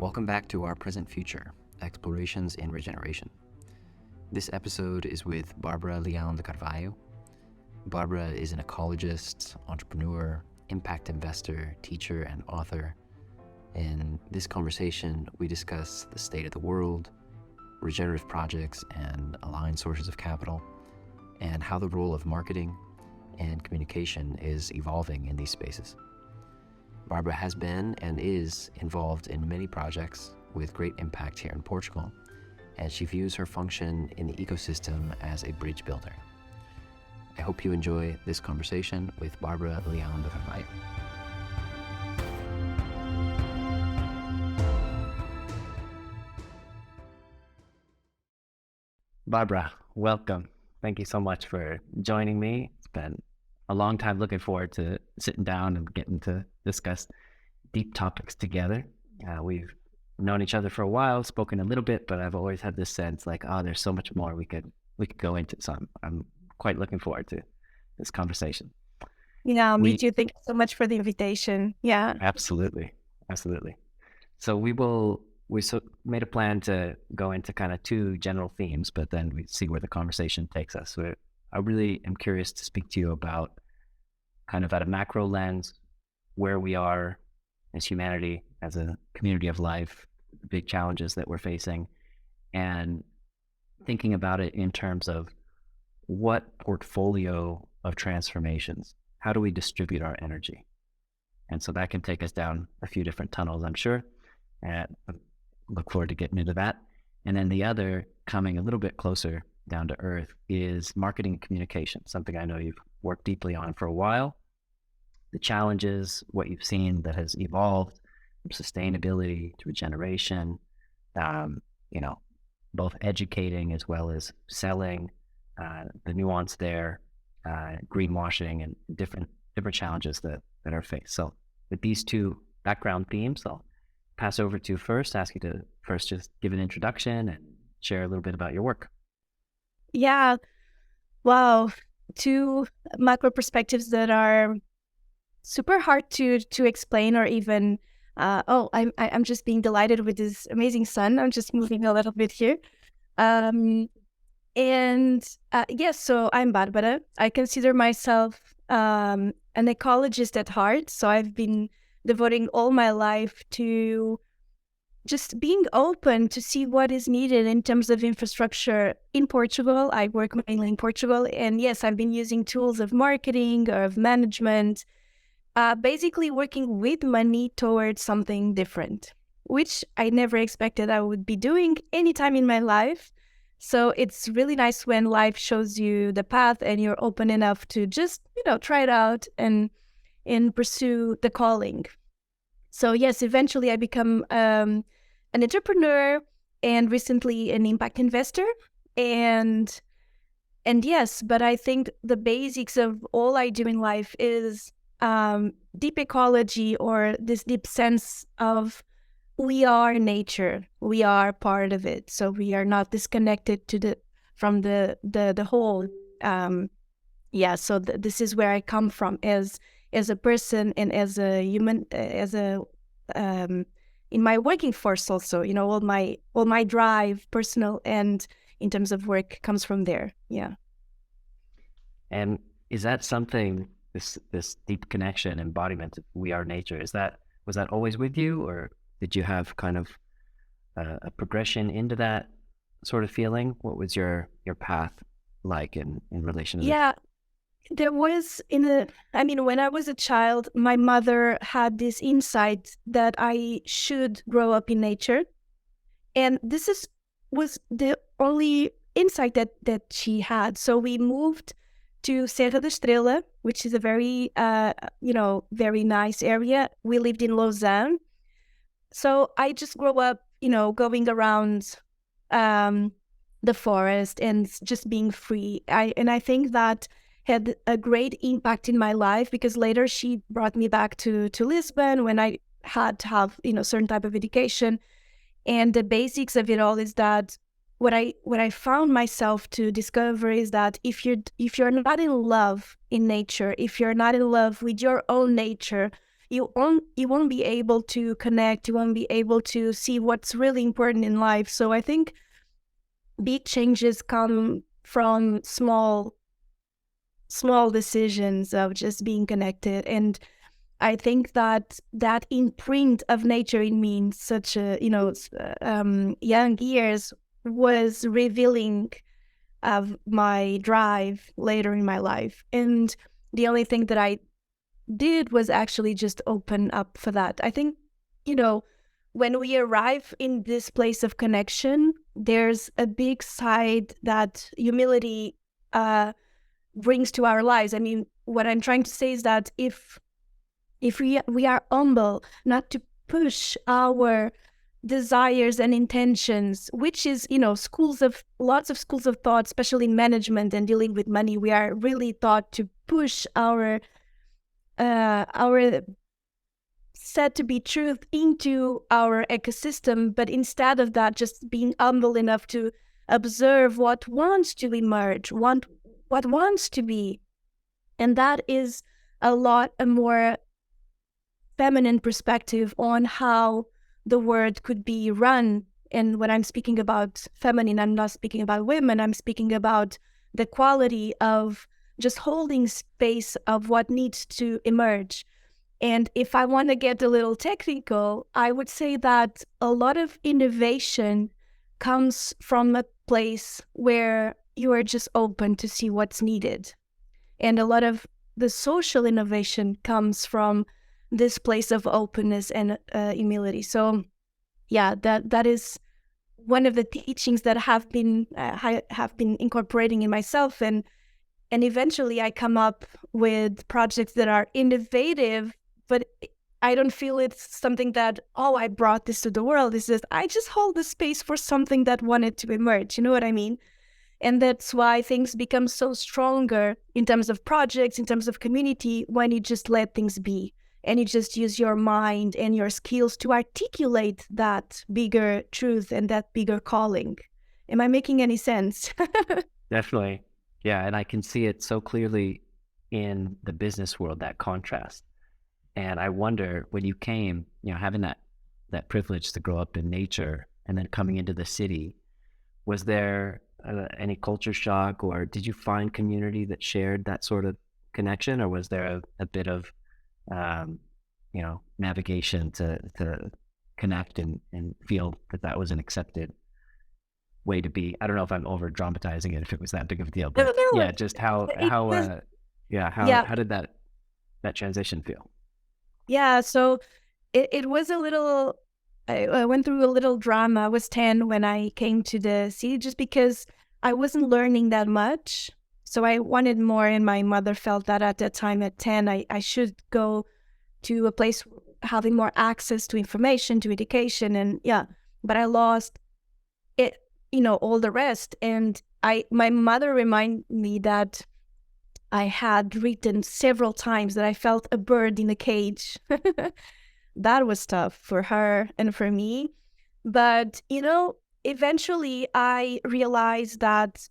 Welcome back to Our Present Future, Explorations in Regeneration. This episode is with Bárbara Leão de Carvalho. Bárbara is an ecologist, entrepreneur, impact investor, teacher, and author. In this conversation, we discuss the state of the world, regenerative projects and aligned sources of capital, and how the role of marketing and communication is evolving in these spaces. Bárbara has been and is involved in many projects with great impact here in Portugal, and she views her function in the ecosystem as a bridge builder. I hope you enjoy this conversation with Bárbara Leão de Carvalho. Bárbara, welcome. Thank you so much for joining me. It's been a long time looking forward to sitting down and getting to discuss deep topics together. We've known each other for a while, spoken a little bit, but I've always had this sense like, there's so much more we could go into. So I'm quite looking forward to this conversation. Yeah, me too. Thank you so much for the invitation. Yeah. Absolutely. So we made a plan to go into kind of two general themes, but then we see where the conversation takes us. So I really am curious to speak to you about kind of at a macro lens, where we are as humanity, as a community of life, the big challenges that we're facing, and thinking about it in terms of what portfolio of transformations, how do we distribute our energy? And so that can take us down a few different tunnels, I'm sure, and I look forward to getting into that. And then the other, coming a little bit closer down to earth, is marketing and communication, something I know you've worked deeply on for a while. The challenges, what you've seen that has evolved from sustainability to regeneration, both educating as well as selling, the nuance there, greenwashing, and different challenges that are faced. So with these two background themes, I'll pass over to you first, ask you to first just give an introduction and share a little bit about your work. Yeah. Wow. Two macro perspectives that are super hard to explain, or even I'm just being delighted with this amazing sun. I'm just moving a little bit here. So I'm Bárbara. I consider myself an ecologist at heart. So I've been devoting all my life to just being open to see what is needed in terms of infrastructure in Portugal. I work mainly in Portugal. And yes, I've been using tools of marketing or of management, basically working with money towards something different, which I never expected I would be doing anytime in my life. So it's really nice when life shows you the path and you're open enough to just, try it out and pursue the calling. So yes, eventually I become an entrepreneur and recently an impact investor. And yes, but I think the basics of all I do in life is deep ecology, or this deep sense of we are nature, we are part of it. So we are not disconnected from the whole. So this is where I come from as a person and as a human, in my working force also, all my drive, personal and in terms of work, comes from there. Yeah. And is that something, this deep connection, embodiment of we are nature, was that always with you, or did you have kind of a progression into that sort of feeling? What was your path like in relation to this? There was when I was a child, my mother had this insight that I should grow up in nature. And this was the only insight that she had. So we moved to Serra da Estrela, which is a very, very nice area. We lived in Lausanne. So I just grew up, going around the forest and just being free. I think that had a great impact in my life, because later she brought me back to Lisbon when I had to have, certain type of education. And the basics of it all is that what I found myself to discover is that if you're not in love in nature, if you're not in love with your own nature, you won't be able to connect, you won't be able to see what's really important in life. So I think big changes come from small decisions of just being connected. And I think that that imprint of nature in me in such a, young years was revealing of my drive later in my life. And the only thing that I did was actually just open up for that. I think, when we arrive in this place of connection, there's a big side that humility brings to our lives. I mean, what I'm trying to say is that if we are humble, not to push our desires and intentions, which is, lots of schools of thought, especially in management and dealing with money, we are really taught to push our said to be truth into our ecosystem. But instead of that, just being humble enough to observe what wants to emerge, what wants to be. And that is a more feminine perspective on how the world could be run. And when I'm speaking about feminine, I'm not speaking about women, I'm speaking about the quality of just holding space of what needs to emerge. And if I want to get a little technical, I would say that a lot of innovation comes from a place where you are just open to see what's needed. And a lot of the social innovation comes from this place of openness and humility. So, yeah, that is one of the teachings that I have been incorporating in myself, and eventually I come up with projects that are innovative, but I don't feel it's something that, I brought this to the world. It's just I just hold the space for something that wanted to emerge. You know what I mean? And that's why things become so stronger in terms of projects, in terms of community, when you just let things be and you just use your mind and your skills to articulate that bigger truth and that bigger calling. Am I making any sense? Definitely. Yeah. And I can see it so clearly in the business world, that contrast. And I wonder, when you came, having that privilege to grow up in nature and then coming into the city, was there any culture shock, or did you find community that shared that sort of connection, or was there a bit of navigation to connect and feel that was an accepted way to be? I don't know if I'm over dramatizing it, if it was that big of a deal, but yeah, just how did that transition feel? Yeah, so it was a little, I went through a little drama. I was 10 when I came to the city, just because I wasn't learning that much. So I wanted more, and my mother felt that at that time at 10, I should go to a place having more access to information, to education, and but I lost it, all the rest. And my mother reminded me that I had written several times that I felt a bird in a cage. That was tough for her and for me. But, eventually I realized that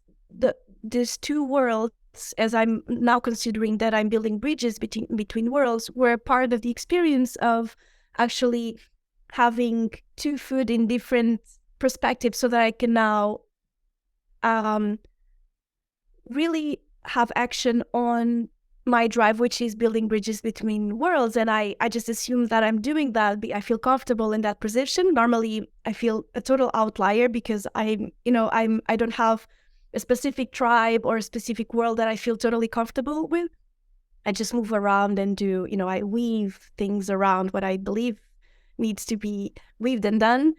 these two worlds, as I'm now considering that I'm building bridges between worlds, were part of the experience of actually having two food in different perspectives, so that I can now really have action on my drive, which is building bridges between worlds. And I just assume that I'm doing that. I feel comfortable in that position. Normally, I feel a total outlier because I don't have a specific tribe or a specific world that I feel totally comfortable with. I just move around and do, I weave things around what I believe needs to be weaved and done.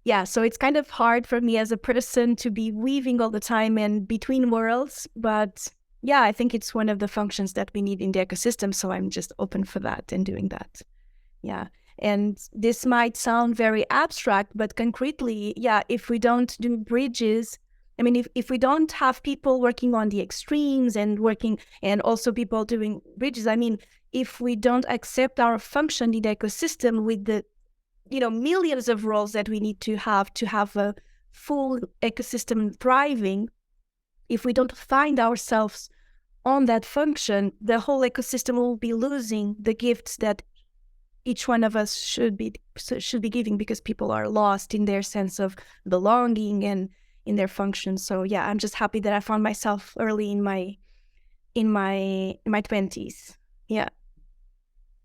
Yeah, so it's kind of hard for me as a person to be weaving all the time and between worlds. But yeah, I think it's one of the functions that we need in the ecosystem. So I'm just open for that and doing that. Yeah. And this might sound very abstract, but concretely, if we don't do bridges, I mean, if we don't have people working on the extremes and also people doing bridges, I mean, if we don't accept our function in the ecosystem with the millions of roles that we need to have a full ecosystem thriving, if we don't find ourselves on that function, the whole ecosystem will be losing the gifts that each one of us should be giving, because people are lost in their sense of belonging and in their function. So yeah, I'm just happy that I found myself early in my 20s. Yeah.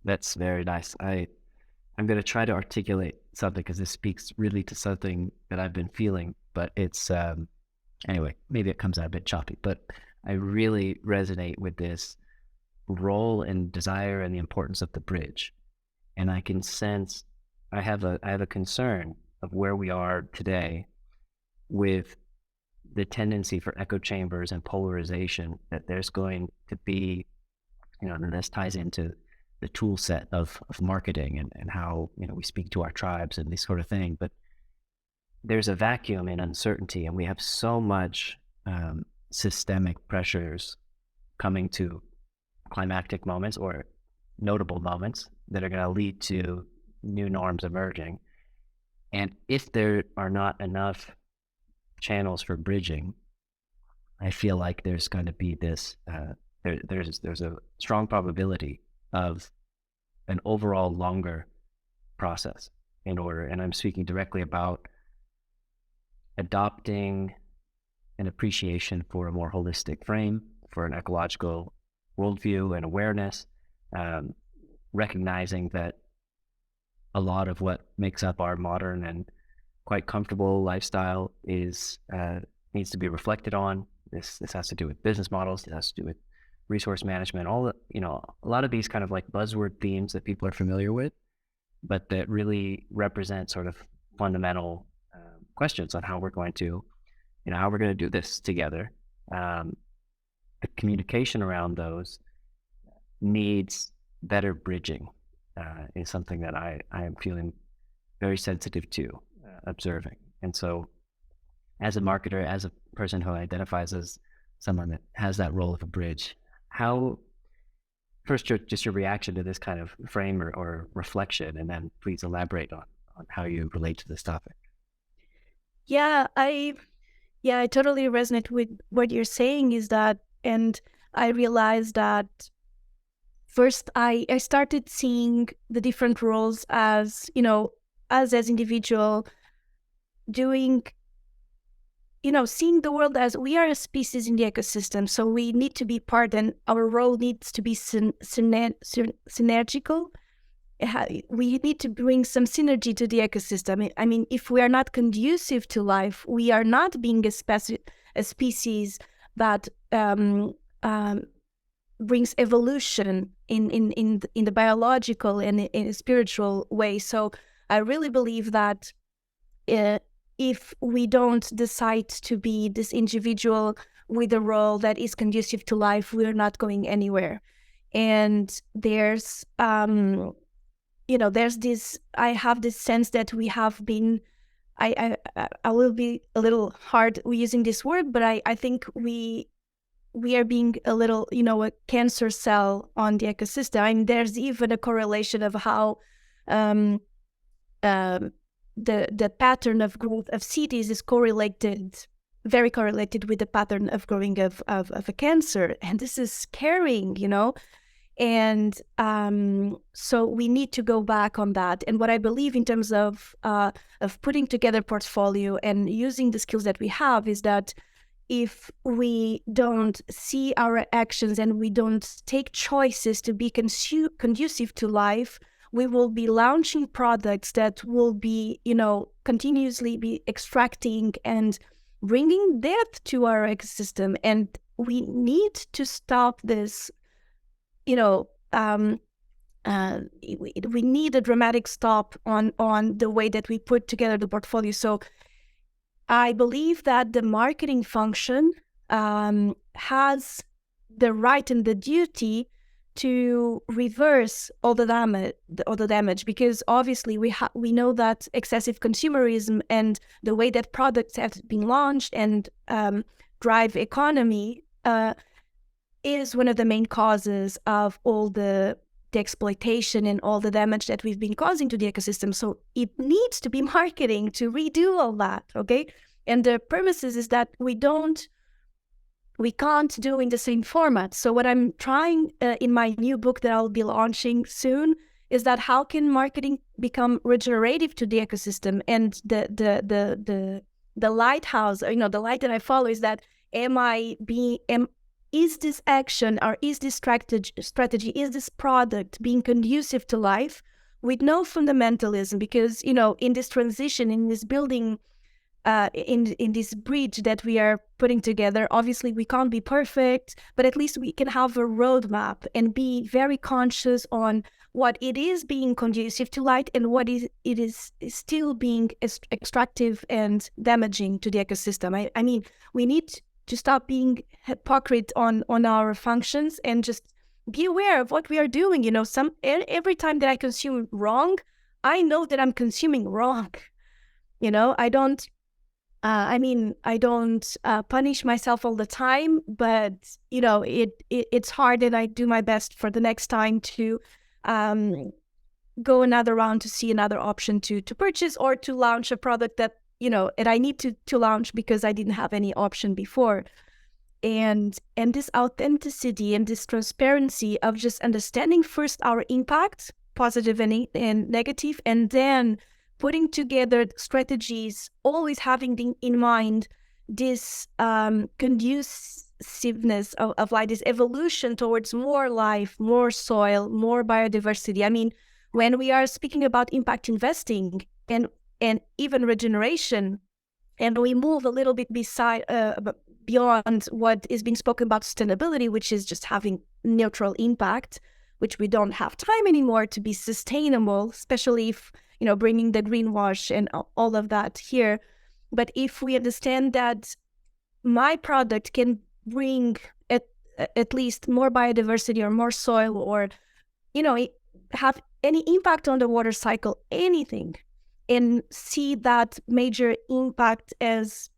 That's very nice. I'm going to try to articulate something because this speaks really to something that I've been feeling, but it's, anyway, maybe it comes out a bit choppy, but I really resonate with this role and desire and the importance of the bridge. And I can sense, I have a concern of where we are today with the tendency for echo chambers and polarization, that there's going to be, and this ties into the tool set of marketing and how, we speak to our tribes and these sort of things. But there's a vacuum in uncertainty, and we have so much systemic pressures coming to climactic moments or notable moments that are going to lead to new norms emerging. And if there are not enough channels for bridging, I feel like there's going to be this, there's a strong probability of an overall longer process in order. And I'm speaking directly about adopting an appreciation for a more holistic frame, for an ecological worldview and awareness, recognizing that a lot of what makes up our modern and quite comfortable lifestyle is needs to be reflected on. This has to do with business models. It has to do with resource management. All the, a lot of these kind of like buzzword themes that people are familiar with, but that really represent sort of fundamental questions on how we're going to, do this together. The communication around those needs better bridging, is something that I am feeling very sensitive to observing. And so as a marketer, as a person who identifies as someone that has that role of a bridge, how, first, just your reaction to this kind of frame or reflection, and then please elaborate on how you relate to this topic. Yeah, I totally resonate with what you're saying is that, and I realized that first I started seeing the different roles as, as individual doing, seeing the world as we are a species in the ecosystem. So we need to be part, and our role needs to be synergical. We need to bring some synergy to the ecosystem. I mean, if we are not conducive to life, we are not being a species that brings evolution in the biological and in a spiritual way. So I really believe that if we don't decide to be this individual with a role that is conducive to life, we're not going anywhere. And there's there's this, I have this sense that we have been, I will be a little hard using this word, but I think we are being a little, a cancer cell on the ecosystem. I mean, there's even a correlation of how the pattern of growth of cities is very correlated with the pattern of growing of a cancer. And this is scaring, And so we need to go back on that. And what I believe in terms of putting together portfolio and using the skills that we have is that if we don't see our actions and we don't take choices to be conducive to life, we will be launching products that will be, continuously be extracting and bringing death to our ecosystem. And we need to stop this. We need a dramatic stop on the way that we put together the portfolio. So I believe that the marketing function has the right and the duty to reverse all the damage, because obviously we know that excessive consumerism and the way that products have been launched and drive economy is one of the main causes of all the exploitation and all the damage that we've been causing to the ecosystem. So it needs to be marketing to redo all that, okay? And the premises is that we can't do in the same format. So what I'm trying in my new book that I'll be launching soon is that how can marketing become regenerative to the ecosystem? And the lighthouse, the light that I follow is that is this action or is this strategy, is this product being conducive to life with no fundamentalism? Because, in this transition, in this building, in this bridge that we are putting together, obviously we can't be perfect, but at least we can have a roadmap and be very conscious on what it is being conducive to light and what it is still being extractive and damaging to the ecosystem. I mean, we need to stop being hypocrite on our functions and just be aware of what we are doing. Every time that I consume wrong, I know that I'm consuming wrong. I don't punish myself all the time, but it's hard, and I do my best for the next time to go another round to see another option to purchase or to launch a product that and I need to launch because I didn't have any option before. And this authenticity and this transparency of just understanding first our impact, positive and negative, and then putting together strategies, always having in mind this conduciveness of life, this evolution towards more life, more soil, more biodiversity. I mean, when we are speaking about impact investing and even regeneration, and we move a little bit beyond what is being spoken about sustainability, which is just having neutral impact, which we don't have time anymore to be sustainable, especially if bringing the greenwash and all of that here. But if we understand that my product can bring at least more biodiversity or more soil, or have any impact on the water cycle, anything, and see that major impact as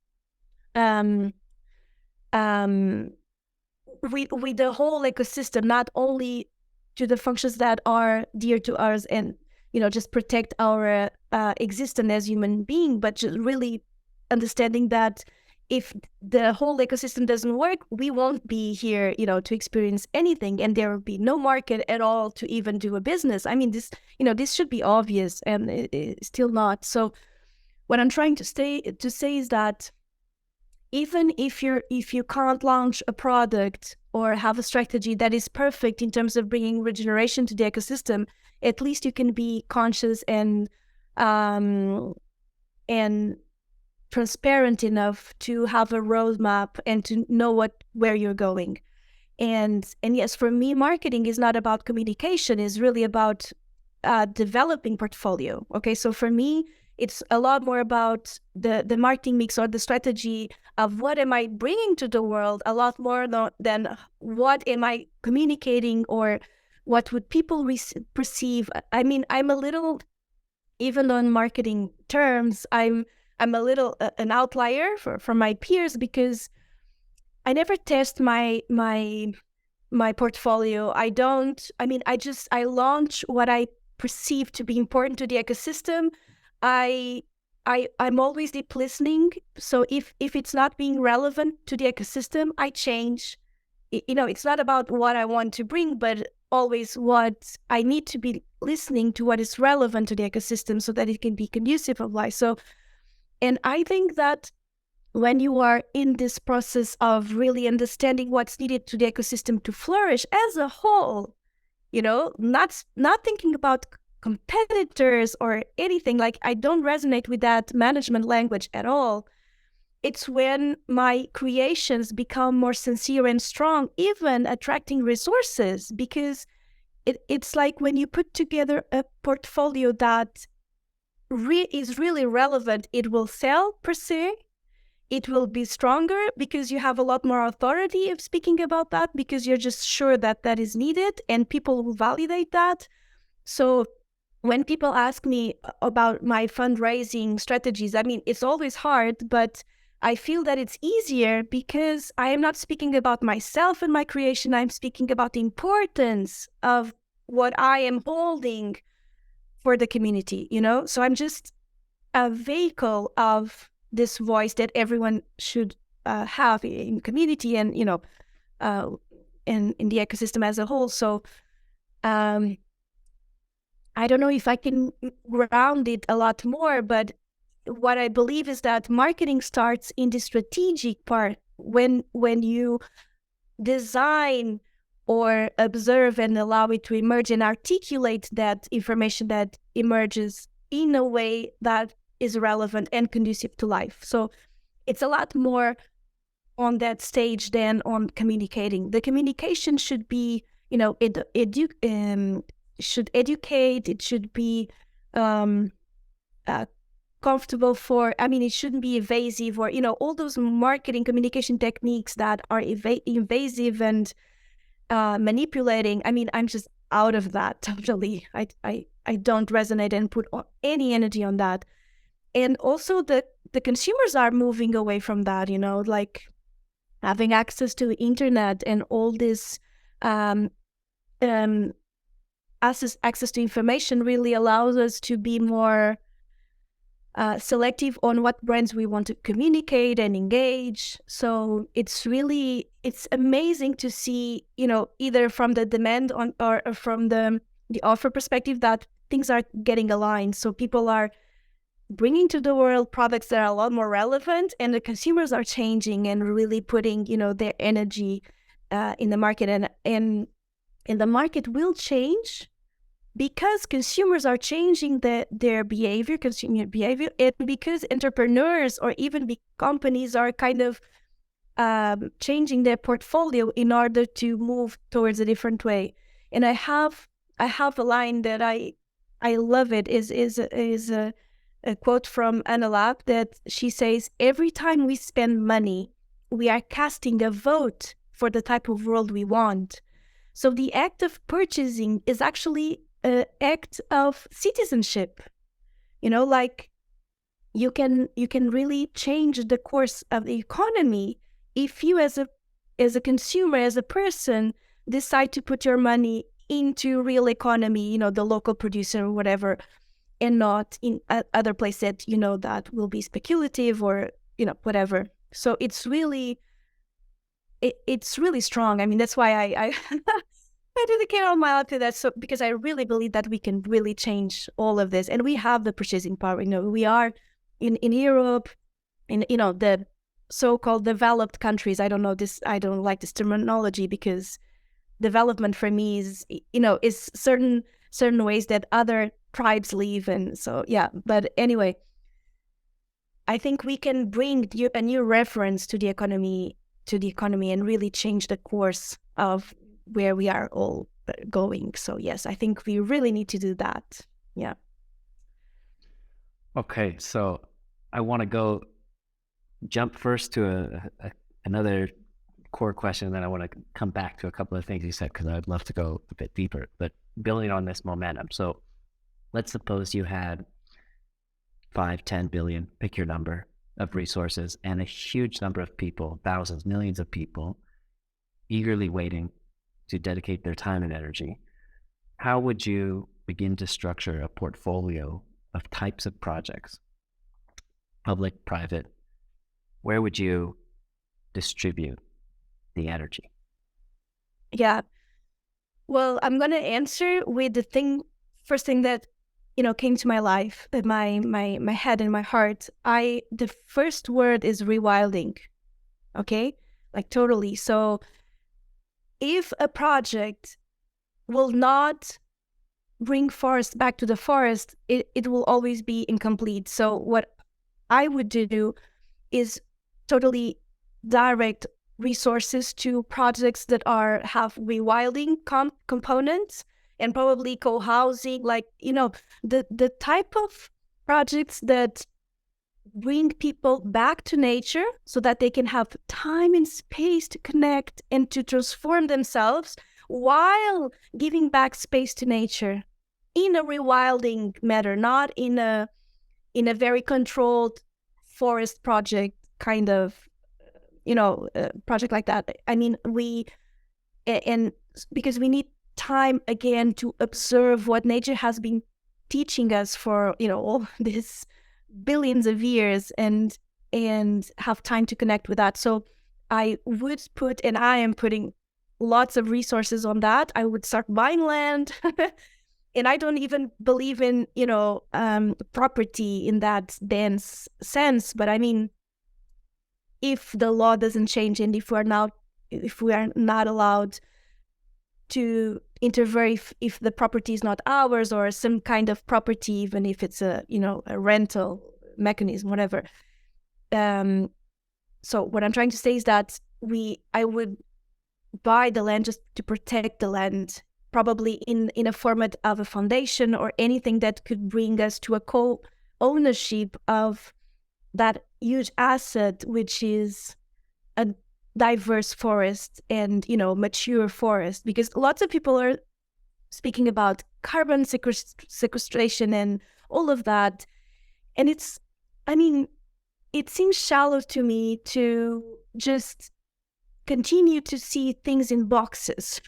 with the whole ecosystem, not only to the functions that are dear to us and just protect our existence as human being, but just really understanding that if the whole ecosystem doesn't work, we won't be here, to experience anything, and there will be no market at all to even do a business. I mean, this should be obvious, and it's still not. So what I'm trying to say is that even if you can't launch a product or have a strategy that is perfect in terms of bringing regeneration to the ecosystem, at least you can be conscious and transparent enough to have a roadmap and to know where you're going. And yes, for me, marketing is not about communication; it's really about developing portfolio. Okay, so for me, it's a lot more about the marketing mix or the strategy of what am I bringing to the world, a lot more than what am I communicating or what would people perceive. I mean, I'm a little, even though in marketing terms, I'm a little an outlier from my peers, because I never test my portfolio. I launch what I perceive to be important to the ecosystem. I'm always deep listening. So if it's not being relevant to the ecosystem, I change. It's not about what I want to bring, but always what I need to be listening to, what is relevant to the ecosystem so that it can be conducive of life. So, and I think that when you are in this process of really understanding what's needed to the ecosystem to flourish as a whole, not thinking about competitors or anything, like I don't resonate with that management language at all. It's when my creations become more sincere and strong, even attracting resources, because it's like when you put together a portfolio that is really relevant, it will sell per se. It will be stronger because you have a lot more authority of speaking about that, because you're just sure that that is needed and people will validate that. So when people ask me about my fundraising strategies, I mean, it's always hard, but I feel that it's easier because I am not speaking about myself and my creation. I'm speaking about the importance of what I am holding for the community, So I'm just a vehicle of this voice that everyone should have in community and, in the ecosystem as a whole. So I don't know if I can ground it a lot more, but what I believe is that marketing starts in the strategic part when you design or observe and allow it to emerge and articulate that information that emerges in a way that is relevant and conducive to life. So it's a lot more on that stage than on communicating. The communication should be, should educate. It should be uh, comfortable for, it shouldn't be evasive or, all those marketing communication techniques that are invasive and manipulating. I'm just out of that totally. I don't resonate and put any energy on that. And also the consumers are moving away from that, like having access to the internet and all this access to information really allows us to be more selective on what brands we want to communicate and engage. So it's amazing to see, either from the demand on or from the offer perspective, that things are getting aligned. So people are bringing to the world products that are a lot more relevant, and the consumers are changing and really putting, their energy in the market, and the market will change because consumers are changing their behavior, consumer behavior, and because entrepreneurs or even big companies are kind of changing their portfolio in order to move towards a different way. And I have a line that I love. It is a quote from Anna Lab that she says, "Every time we spend money, we are casting a vote for the type of world we want." So the act of purchasing is actually an act of citizenship. Like you can really change the course of the economy if you as a consumer, as a person, decide to put your money into real economy, the local producer or whatever, and not in other places that, that will be speculative or, whatever. So it's really strong. That's why I I dedicate all my life to that. So because I really believe that we can really change all of this, and we have the purchasing power. We are in Europe, in the so-called developed countries. I don't like this terminology because development for me is is certain ways that other tribes live, and so yeah. But anyway, I think we can bring a new reference to the economy and really change the course of where we are all going. So yes, I think we really need to do that. Yeah. Okay, so I want to jump first to another core question, and then I want to come back to a couple of things you said because I'd love to go a bit deeper. But building on this momentum, so let's suppose you had 5-10 billion, pick your number, of resources, and a huge number of people, thousands, millions of people, eagerly waiting to dedicate their time and energy. How would you begin to structure a portfolio of types of projects, public, private? Where would you distribute the energy? Yeah. Well, I'm going to answer with the first thing that, came to my life, my head and my heart. The first word is rewilding. Okay? Like totally. So if a project will not bring forest back to the forest, it will always be incomplete. So what I would do is totally direct resources to projects that have rewilding components and probably co-housing, like, the type of projects that bring people back to nature so that they can have time and space to connect and to transform themselves while giving back space to nature in a rewilding manner, not in a very controlled forest project kind of, project like that. Because we need time again to observe what nature has been teaching us for, all these billions of years, and have time to connect with that. So I would and I am putting lots of resources on that. I would start buying land And I don't even believe in, property in that dense sense. But I mean, if the law doesn't change, and if we are not allowed to interfere if the property is not ours, or some kind of property, even if it's a rental mechanism, whatever. So what I'm trying to say is that I would buy the land just to protect the land, probably in a format of a foundation or anything that could bring us to a co-ownership of that huge asset, which is a diverse forest and, mature forest. Because lots of people are speaking about carbon sequestration and all of that. And it seems shallow to me to just continue to see things in boxes,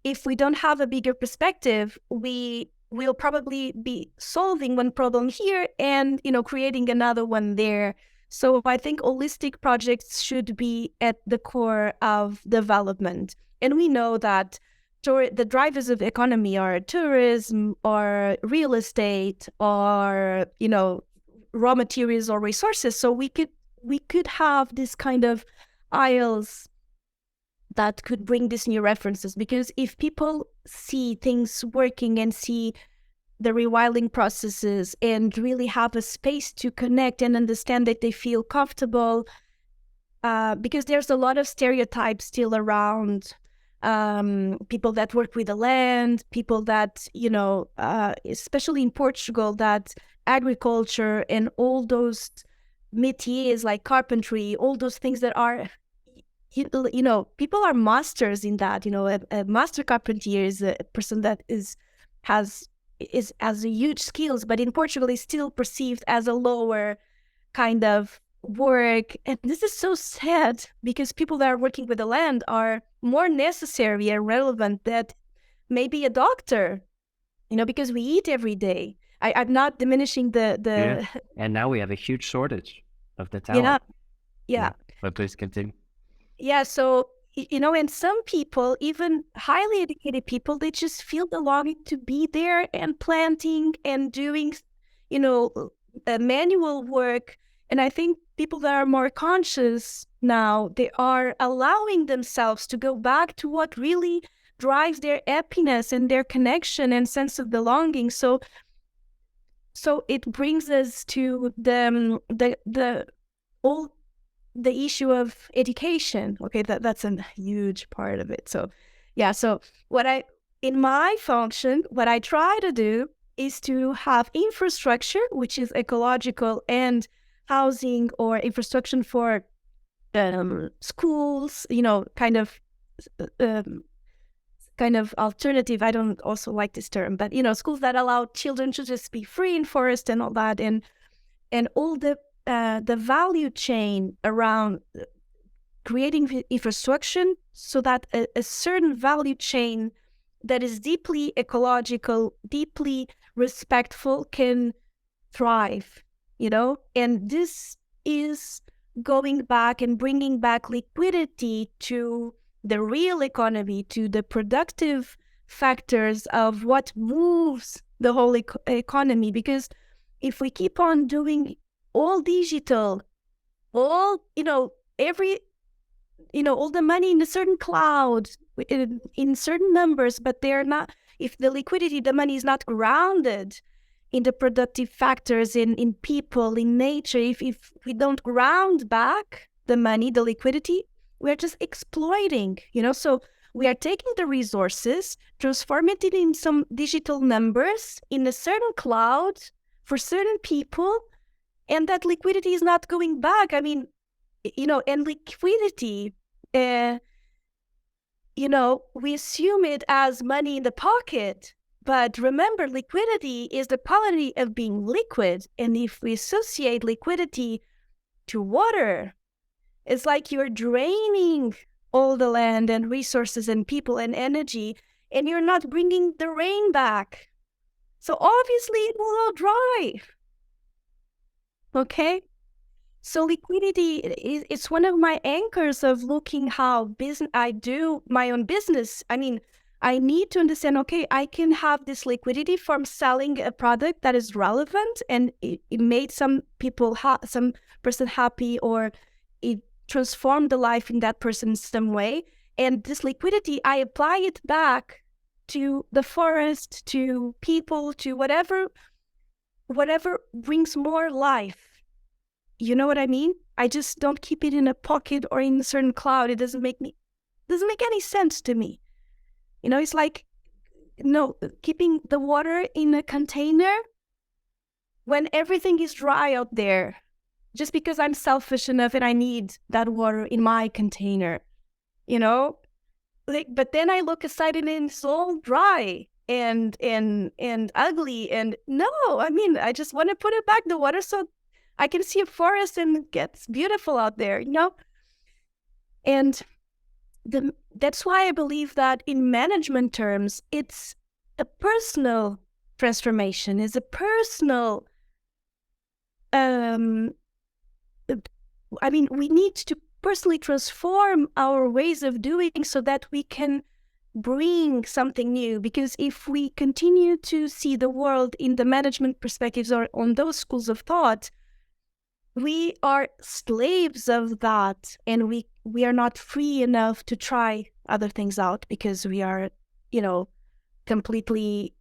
If we don't have a bigger perspective, we will probably be solving one problem here and, creating another one there. So I think holistic projects should be at the core of development. And we know that the drivers of economy are tourism or real estate or, raw materials or resources. So we could have this kind of aisles that could bring these new references, because if people see things working and see the rewilding processes and really have a space to connect and understand that they feel comfortable, because there's a lot of stereotypes still around people that work with the land, people that, especially in Portugal, that agriculture and all those métiers like carpentry, all those things that are, people are masters in that. A master carpenter is a person that has a huge skills, but in Portugal is still perceived as a lower kind of work. And this is so sad, because people that are working with the land are more necessary and relevant than maybe a doctor, because we eat every day. I'm not diminishing the Yeah. And now we have a huge shortage of the talent. Yeah. But please continue. Yeah, so, and some people, even highly educated people, they just feel the longing to be there and planting and doing, manual work. And I think people that are more conscious now, they are allowing themselves to go back to what really drives their happiness and their connection and sense of belonging. So it brings us to the issue of education. Okay, that's a huge part of it. So yeah, so in my function, what I try to do is to have infrastructure, which is ecological, and housing or infrastructure for schools, kind of alternative. I don't also like this term, but schools that allow children to just be free in forest and all that, and all the value chain around creating infrastructure, so that a certain value chain that is deeply ecological, deeply respectful can thrive, and this is going back and bringing back liquidity to the real economy, to the productive factors of what moves the whole economy. Because if we keep on doing all digital, all, all the money in a certain cloud, in certain numbers, but they're not, if the liquidity, the money is not grounded in the productive factors, in people, in nature, if we don't ground back the money, the liquidity, we're just exploiting, so we are taking the resources, transforming it in some digital numbers in a certain cloud for certain people, and that liquidity is not going back. I mean, and liquidity, we assume it as money in the pocket. But remember, liquidity is the quality of being liquid. And if we associate liquidity to water, it's like you're draining all the land and resources and people and energy, and you're not bringing the rain back. So obviously it will all dry. Okay? So liquidity it's one of my anchors of looking how I do my own business. I mean, I need to understand, okay, I can have this liquidity from selling a product that is relevant and it made some people, some person happy, or it transformed the life in that person in some way. And this liquidity, I apply it back to the forest, to people, to whatever brings more life. You know what I mean? I just don't keep it in a pocket or in a certain cloud. It doesn't make any sense to me. You know, it's like, no, keeping the water in a container when everything is dry out there, just because I'm selfish enough and I need that water in my container, you know? Like, but then I look aside and it's all dry and ugly. And no, I mean, I just want to put it back the water so I can see a forest and it gets beautiful out there, you know? And that's why I believe that in management terms, it's a personal transformation, is a personal, I mean, we need to personally transform our ways of doing so that we can bring something new. Because if we continue to see the world in the management perspectives or on those schools of thought, we are slaves of that, and we are not free enough to try other things out because we are, you know, completely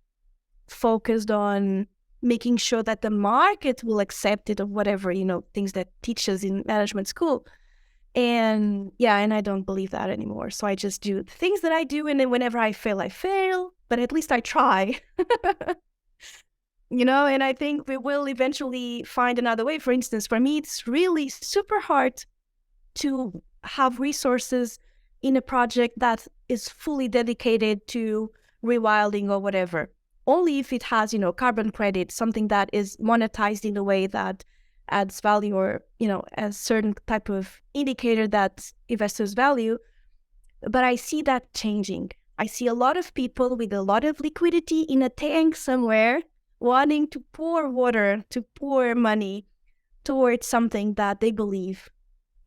focused on making sure that the market will accept it, or whatever, you know, things that teach us in management school. And yeah, and I don't believe that anymore. So I just do the things that I do, and then whenever I fail, but at least I try. You know, and I think we will eventually find another way. For instance, for me, it's really super hard to have resources in a project that is fully dedicated to rewilding or whatever. Only if it has, you know, carbon credit, something that is monetized in a way that adds value, or, you know, a certain type of indicator that investors value. But I see that changing. I see a lot of people with a lot of liquidity in a tank somewhere wanting to pour water, to pour money towards something that they believe,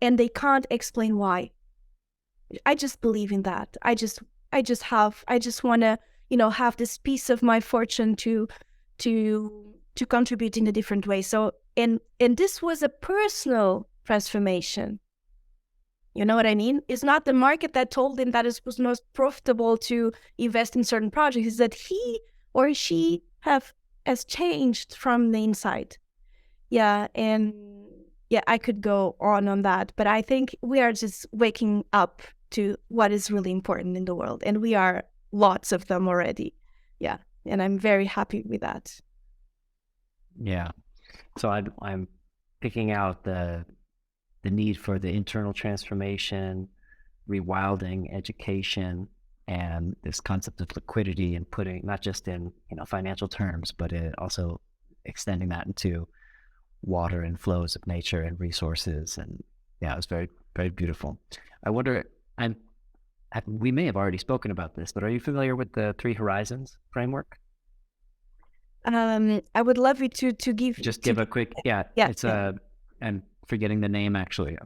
and they can't explain why. I just believe in that. I just want to, you know, have this piece of my fortune to contribute in a different way. So, and this was a personal transformation. You know what I mean? It's not the market that told him that it was most profitable to invest in certain projects. It's that he or she has changed from the inside. Yeah, and yeah, I could go on that, but I think we are just waking up to what is really important in the world, and we are lots of them already. Yeah, and I'm very happy with that. Yeah. So I'm picking out the need for the internal transformation, rewilding, education, and this concept of liquidity, and putting not just in, you know, financial terms, but also extending that into water and flows of nature and resources. And yeah, it was very, very beautiful. I wonder, we may have already spoken about this, but are you familiar with the Three Horizons framework? I would love you to give a quick, yeah. It's I'm forgetting the name actually.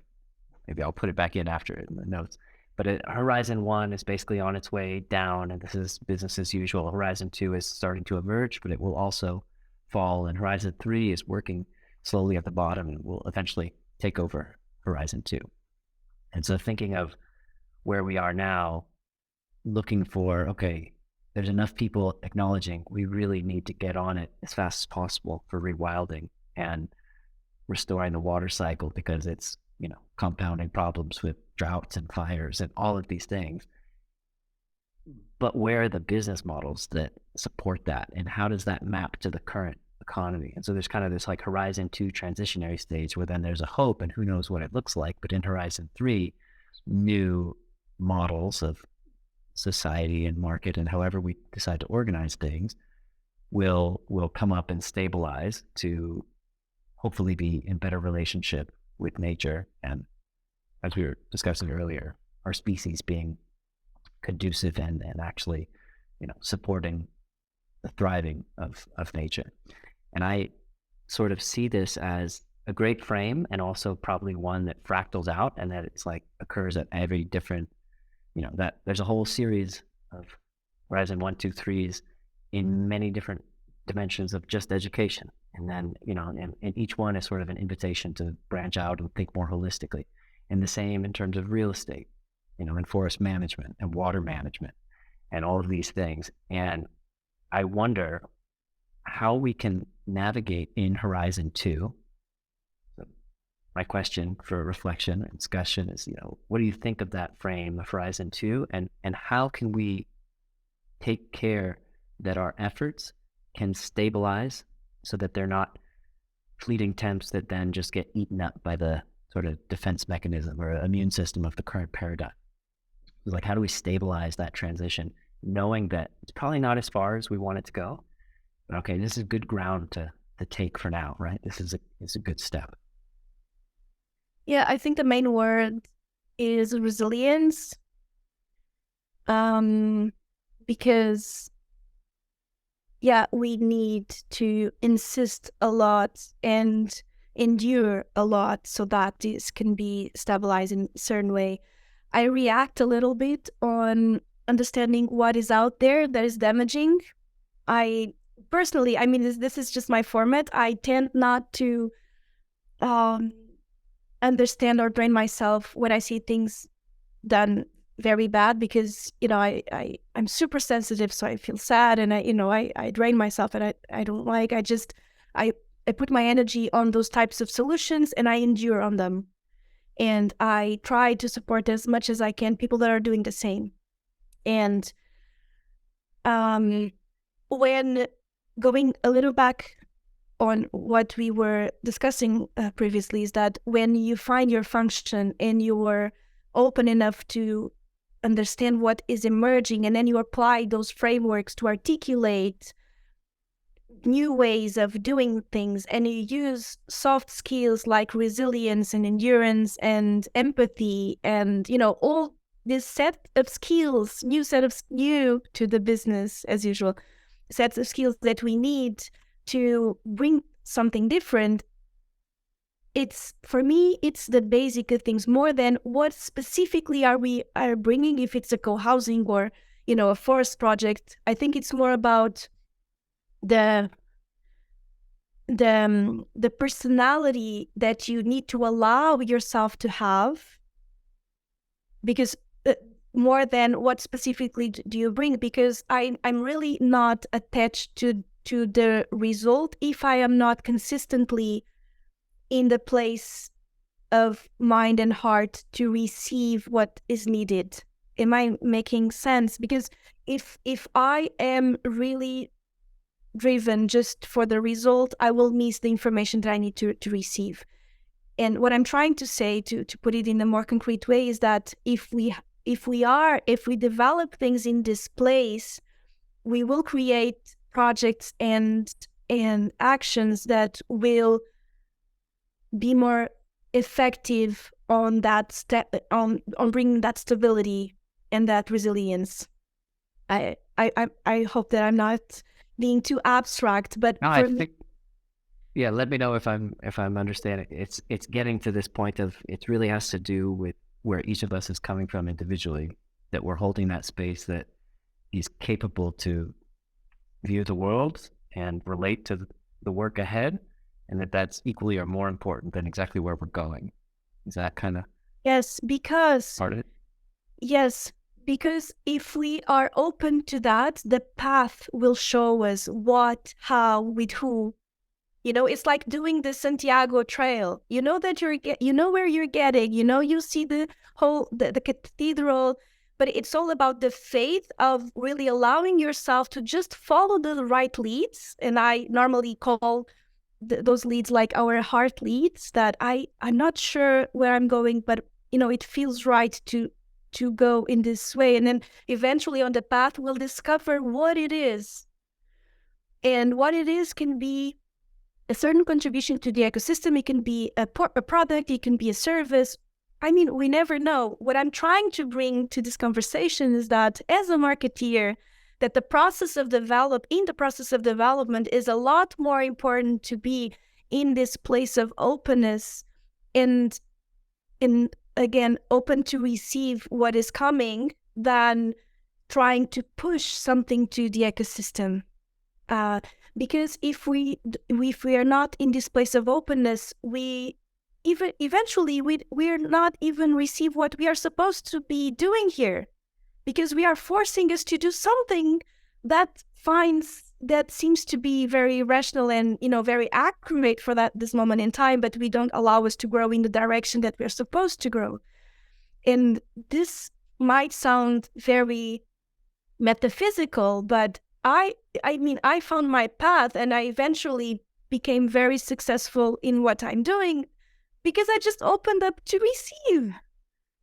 Maybe I'll put it back in after in the notes. But Horizon 1 is basically on its way down, and this is business as usual. Horizon 2 is starting to emerge, but it will also fall. And Horizon 3 is working slowly at the bottom and will eventually take over Horizon 2. And so thinking of where we are now, looking for, okay, there's enough people acknowledging we really need to get on it as fast as possible for rewilding and restoring the water cycle, because it's, you know, compounding problems with droughts and fires and all of these things. But where are the business models that support that, and how does that map to the current economy? And so there's kind of this like Horizon 2 transitionary stage where then there's a hope, and who knows what it looks like. But in Horizon 3, new models of society and market and however we decide to organize things will come up and stabilize to hopefully be in better relationship with nature, and, as we were discussing earlier, our species being conducive and actually, you know, supporting the thriving of nature. And I sort of see this as a great frame, and also probably one that fractals out, and that it's like occurs at every different, you know, that there's a whole series of Horizon 1, 2, 3s in many different dimensions of just education. And then, and each one is sort of an invitation to branch out and think more holistically. And the same in terms of real estate, and forest management and water management and all of these things. And I wonder how we can navigate in Horizon 2. So my question for reflection and discussion is, what do you think of that frame of Horizon 2? And how can we take care that our efforts can stabilize so that they're not fleeting temps that then just get eaten up by the sort of defense mechanism or immune system of the current paradigm? Like, how do we stabilize that transition, knowing that it's probably not as far as we want it to go, but okay, this is good ground to take for now, right? This is a good step. Yeah, I think the main word is resilience. Because we need to insist a lot and endure a lot so that this can be stabilized in a certain way. I react a little bit on understanding what is out there that is damaging. I personally, this is just my format. I tend not to understand or drain myself when I see things done very bad, because I'm super sensitive, so I feel sad and I drain myself, and I don't like. I put my energy on those types of solutions and I endure on them, and I try to support as much as I can people that are doing the same. And when going a little back on what we were discussing previously, is that when you find your function and you're open enough to understand what is emerging, and then you apply those frameworks to articulate new ways of doing things, and you use soft skills like resilience and endurance and empathy and all this set of skills, new to the business as usual, sets of skills that we need to bring something different. For me, it's the basic things more than what specifically are bringing, if it's a co-housing or, a forest project. I think it's more about the personality that you need to allow yourself to have, because more than what specifically do you bring, because I'm really not attached to the result if I am not consistently in the place of mind and heart to receive what is needed. Am I making sense? Because if I am really driven just for the result, I will miss the information that I need to receive. And what I'm trying to say, to put it in a more concrete way, is that if we develop things in this place, we will create projects and actions that will be more effective on that step, on bringing that stability and that resilience. I hope that I'm not being too abstract, but no, I think, yeah, let me know if I'm understanding. It's getting to this point of, it really has to do with where each of us is coming from individually, that we're holding that space that is capable to view the world and relate to the work ahead, and that's equally or more important than exactly where we're going. Is that kind of part of it? Yes, because if we are open to that, the path will show us what, how, with who. It's like doing the Santiago Trail. You know that where you're getting. You see the whole the cathedral, but it's all about the faith of really allowing yourself to just follow the right leads. And I normally call those leads like our heart leads. That I'm not sure where I'm going, but it feels right to go in this way. And then eventually on the path, we'll discover what it is. And what it is can be a certain contribution to the ecosystem. It can be a product, it can be a service. We never know. What I'm trying to bring to this conversation is that as a marketeer, that in the process of development is a lot more important to be in this place of openness and again, open to receive what is coming, than trying to push something to the ecosystem. Because if we are not in this place of openness, we eventually we're not even receive what we are supposed to be doing here, because we are forcing us to do something that seems to be very rational and very accurate for this moment in time, but we don't allow us to grow in the direction that we're supposed to grow. And this might sound very metaphysical, but I mean, I found my path, and I eventually became very successful in what I'm doing because I just opened up to receive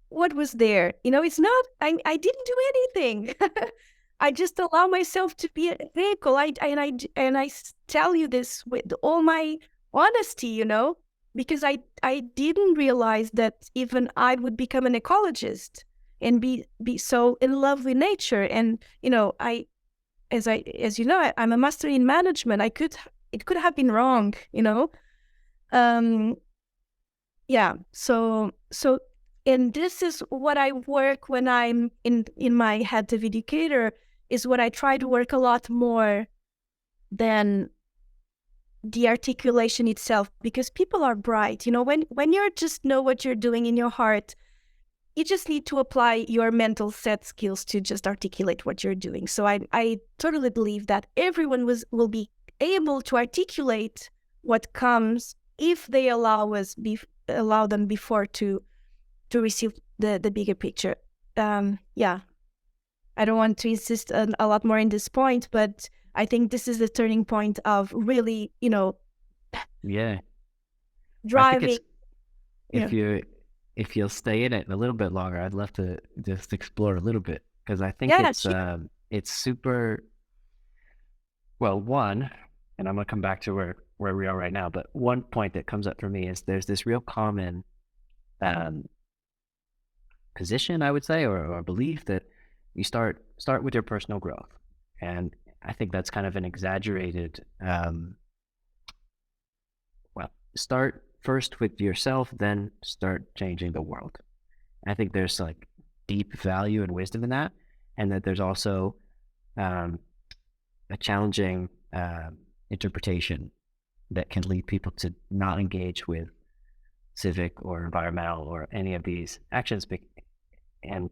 what was there. It's not, I didn't do anything. I just allow myself to be a vehicle. I tell you this with all my honesty, because I didn't realize that even I would become an ecologist and be so in love with nature. And as you know, I'm a master in management. It could have been wrong, yeah. So and this is what I work when I'm in my head of educator, is what I try to work a lot more than the articulation itself, because people are bright. When you just know what you're doing in your heart, you just need to apply your mental set skills to just articulate what you're doing. So I totally believe that everyone will be able to articulate what comes if they allow them before to receive the bigger picture. Yeah, I don't want to insist a lot more in this point, but I think this is the turning point of really, Yeah. I think driving. if you'll stay in it a little bit longer, I'd love to just explore a little bit, because I think Yeah, sure. it's super well. One, and I'm gonna come back to where we are right now, but one point that comes up for me is there's this real common um, position, I would say, or belief that you start with your personal growth, and I think that's kind of an exaggerated. Well, start first with yourself, then start changing the world. I think there's like deep value and wisdom in that, and that there's also um, a challenging interpretation that can lead people to not engage with civic or environmental or any of these actions. And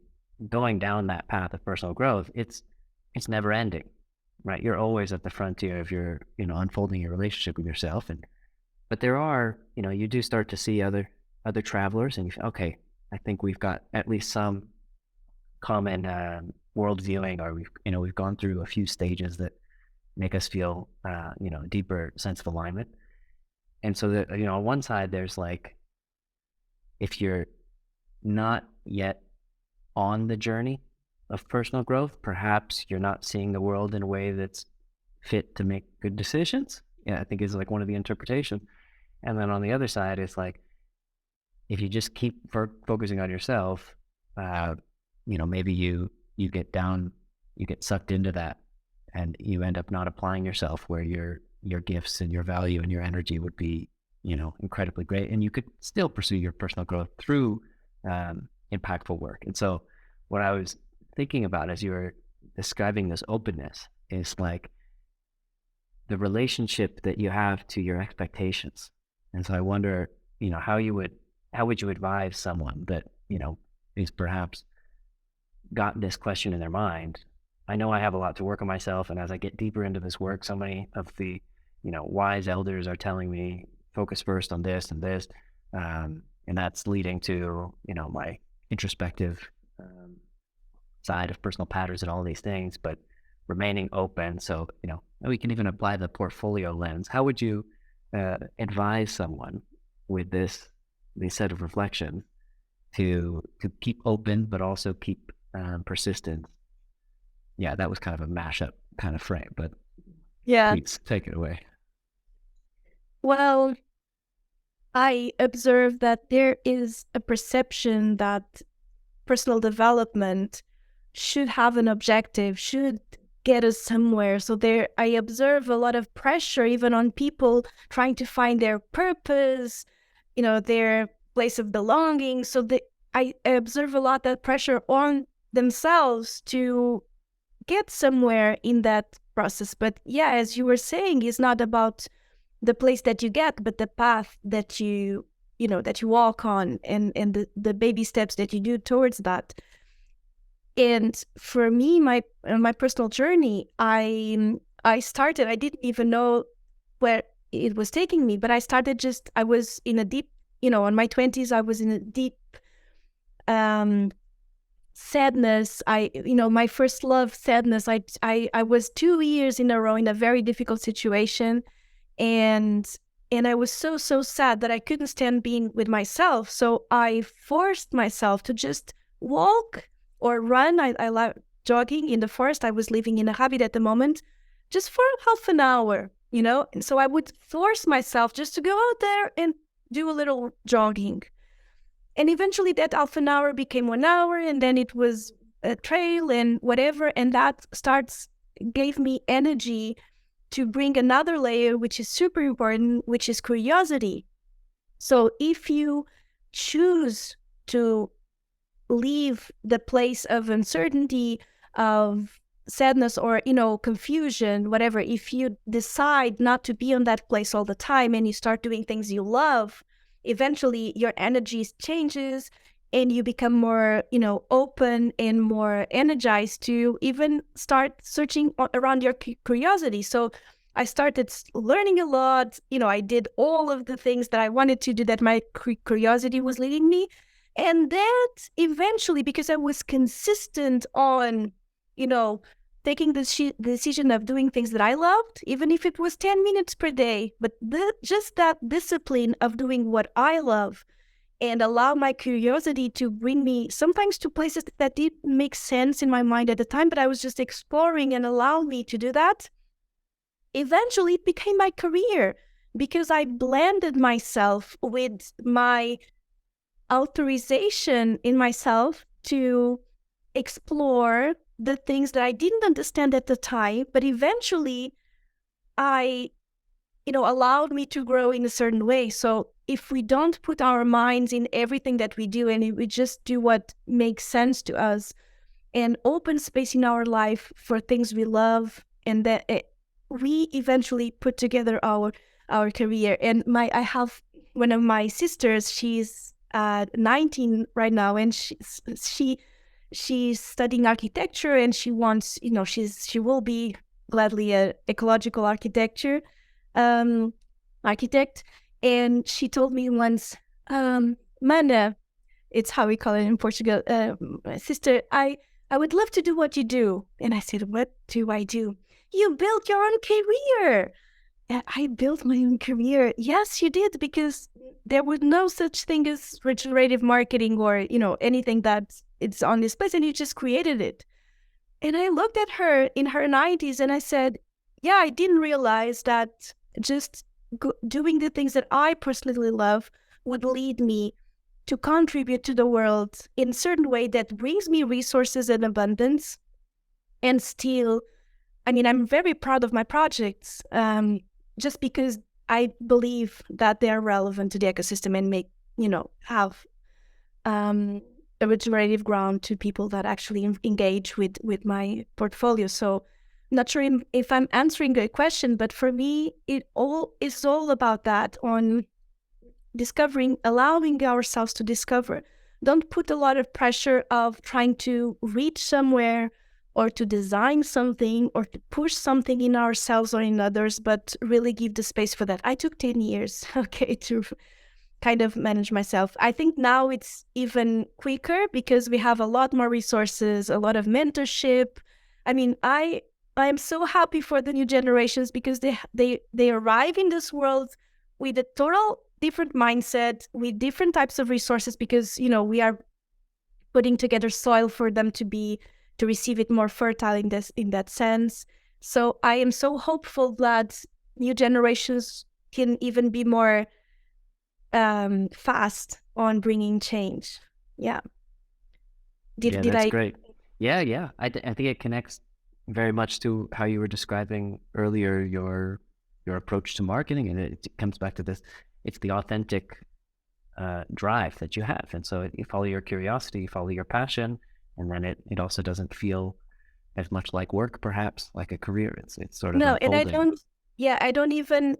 going down that path of personal growth, it's never ending, right? You're always at the frontier of your unfolding your relationship with yourself. But there are, you do start to see other travelers, and okay, I think we've got at least some common world viewing, or we've gone through a few stages that make us feel a deeper sense of alignment. And so that on one side there's like, if you're not yet on the journey of personal growth, perhaps you're not seeing the world in a way that's fit to make good decisions. Yeah, I think is like one of the interpretations. And then on the other side, it's like, if you just keep focusing on yourself, maybe you get down, you get sucked into that, and you end up not applying yourself where your gifts and your value and your energy would be, incredibly great. And you could still pursue your personal growth through impactful work. And so what I was thinking about as you were describing this openness is like the relationship that you have to your expectations. And so I wonder, how would you advise someone that, is perhaps got this question in their mind? I know I have a lot to work on myself, and as I get deeper into this work, so many of the, wise elders are telling me, focus first on this and this, and that's leading to, my introspective side of personal patterns and all these things, but remaining open. So, we can even apply the portfolio lens. How would you advise someone with this set of reflections to keep open, but also keep persistent? Yeah, that was kind of a mashup kind of frame, but Yeah. please take it away. Well, I observe that there is a perception that personal development should have an objective, should get us somewhere. So I observe a lot of pressure even on people trying to find their purpose, their place of belonging. So I observe a lot that pressure on themselves to get somewhere in that process. But yeah, as you were saying, it's not about the place that you get, but the path that that you walk on, and the baby steps that you do towards that. And for me, my personal journey, I started, I didn't even know where it was taking me, but I was in a deep, in my 20s, I was in a deep sadness. My first love sadness. I was 2 years in a row in a very difficult situation, and I was so sad that I couldn't stand being with myself. So I forced myself to just walk or run. I love jogging in the forest. I was living in a habit at the moment, just for half an hour, And so I would force myself just to go out there and do a little jogging. And eventually that half an hour became 1 hour, and then it was a trail and whatever. And that gave me energy to bring another layer, which is super important, which is curiosity. So if you choose to leave the place of uncertainty, of sadness, or, confusion, whatever, if you decide not to be on that place all the time and you start doing things you love, eventually your energy changes and you become more, open and more energized to even start searching around your curiosity. So I started learning a lot. I did all of the things that I wanted to do that my curiosity was leading me. And that eventually, because I was consistent on, taking the decision of doing things that I loved, even if it was 10 minutes per day, but just that discipline of doing what I love, and allow my curiosity to bring me sometimes to places that didn't make sense in my mind at the time, but I was just exploring and allowed me to do that. Eventually, it became my career because I blended myself with my authorization in myself to explore the things that I didn't understand at the time, but eventually I allowed me to grow in a certain way. So if we don't put our minds in everything that we do, and we just do what makes sense to us, and open space in our life for things we love, and that we eventually put together our career. And I have one of my sisters, she's 19 right now, and she's studying architecture, and she wants, she will be gladly a ecological architecture architect. And she told me once, Mana, it's how we call it in Portugal, sister, I would love to do what you do. And I said, what do I do? You built your own career. I built my own career. Yes, you did, because there was no such thing as regenerative marketing or, anything that it's on this place, and you just created it. And I looked at her in her 90s and I said, yeah, I didn't realize that just doing the things that I personally love would lead me to contribute to the world in a certain way that brings me resources and abundance. And still, I'm very proud of my projects, just because I believe that they are relevant to the ecosystem and make, have a regenerative ground to people that actually engage with my portfolio. So not sure if I'm answering the question, but for me, it's all about that, on discovering, allowing ourselves to discover. Don't put a lot of pressure of trying to reach somewhere or to design something or to push something in ourselves or in others, but really give the space for that. I took 10 years, to kind of manage myself. I think now it's even quicker because we have a lot more resources, a lot of mentorship. I am so happy for the new generations because they arrive in this world with a total different mindset, with different types of resources, because we are putting together soil for them to receive it more fertile in that sense. So I am so hopeful that new generations can even be more fast on bringing change. Yeah. That's great. Yeah. I think it connects very much to how you were describing earlier your approach to marketing, and it comes back to this. It's the authentic drive that you have, and so you follow your curiosity, you follow your passion, and then it also doesn't feel as much like work, perhaps like a career. It's sort of No, and unfolding. I don't even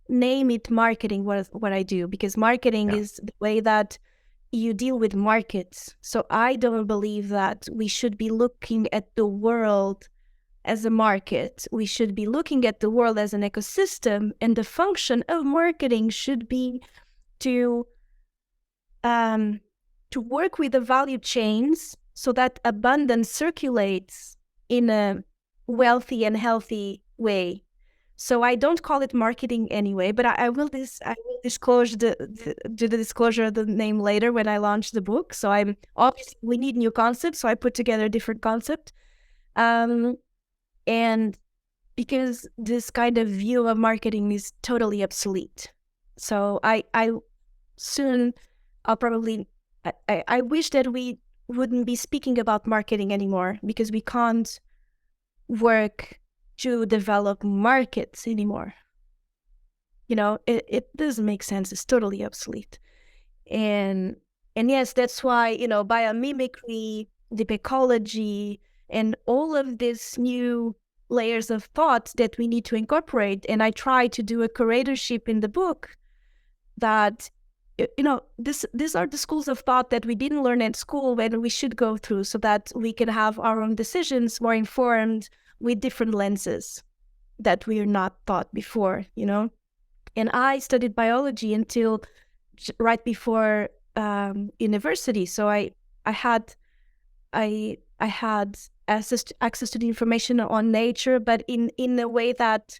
name it marketing what I do, because marketing Yeah. is the way that you deal with markets. So I don't believe that we should be looking at the world as a market. We should be looking at the world as an ecosystem, and the function of marketing should be to um, to work with the value chains so that abundance circulates in a wealthy and healthy way. So I don't call it marketing anyway, but I will disclose do the disclosure of the name later when I launch the book. So I'm obviously, we need new concepts, so I put together a different concept, and because this kind of view of marketing is totally obsolete. So I soon I'll probably I wish that we wouldn't be speaking about marketing anymore, because we can't work to develop markets anymore. It doesn't make sense. It's totally obsolete. And yes, that's why, biomimicry, deep ecology, and all of these new layers of thought that we need to incorporate. And I try to do a curatorship in the book that, these are the schools of thought that we didn't learn at school, and we should go through so that we can have our own decisions more informed with different lenses that we are not taught before. And I studied biology until right before university, so I had access to the information on nature, but in a way that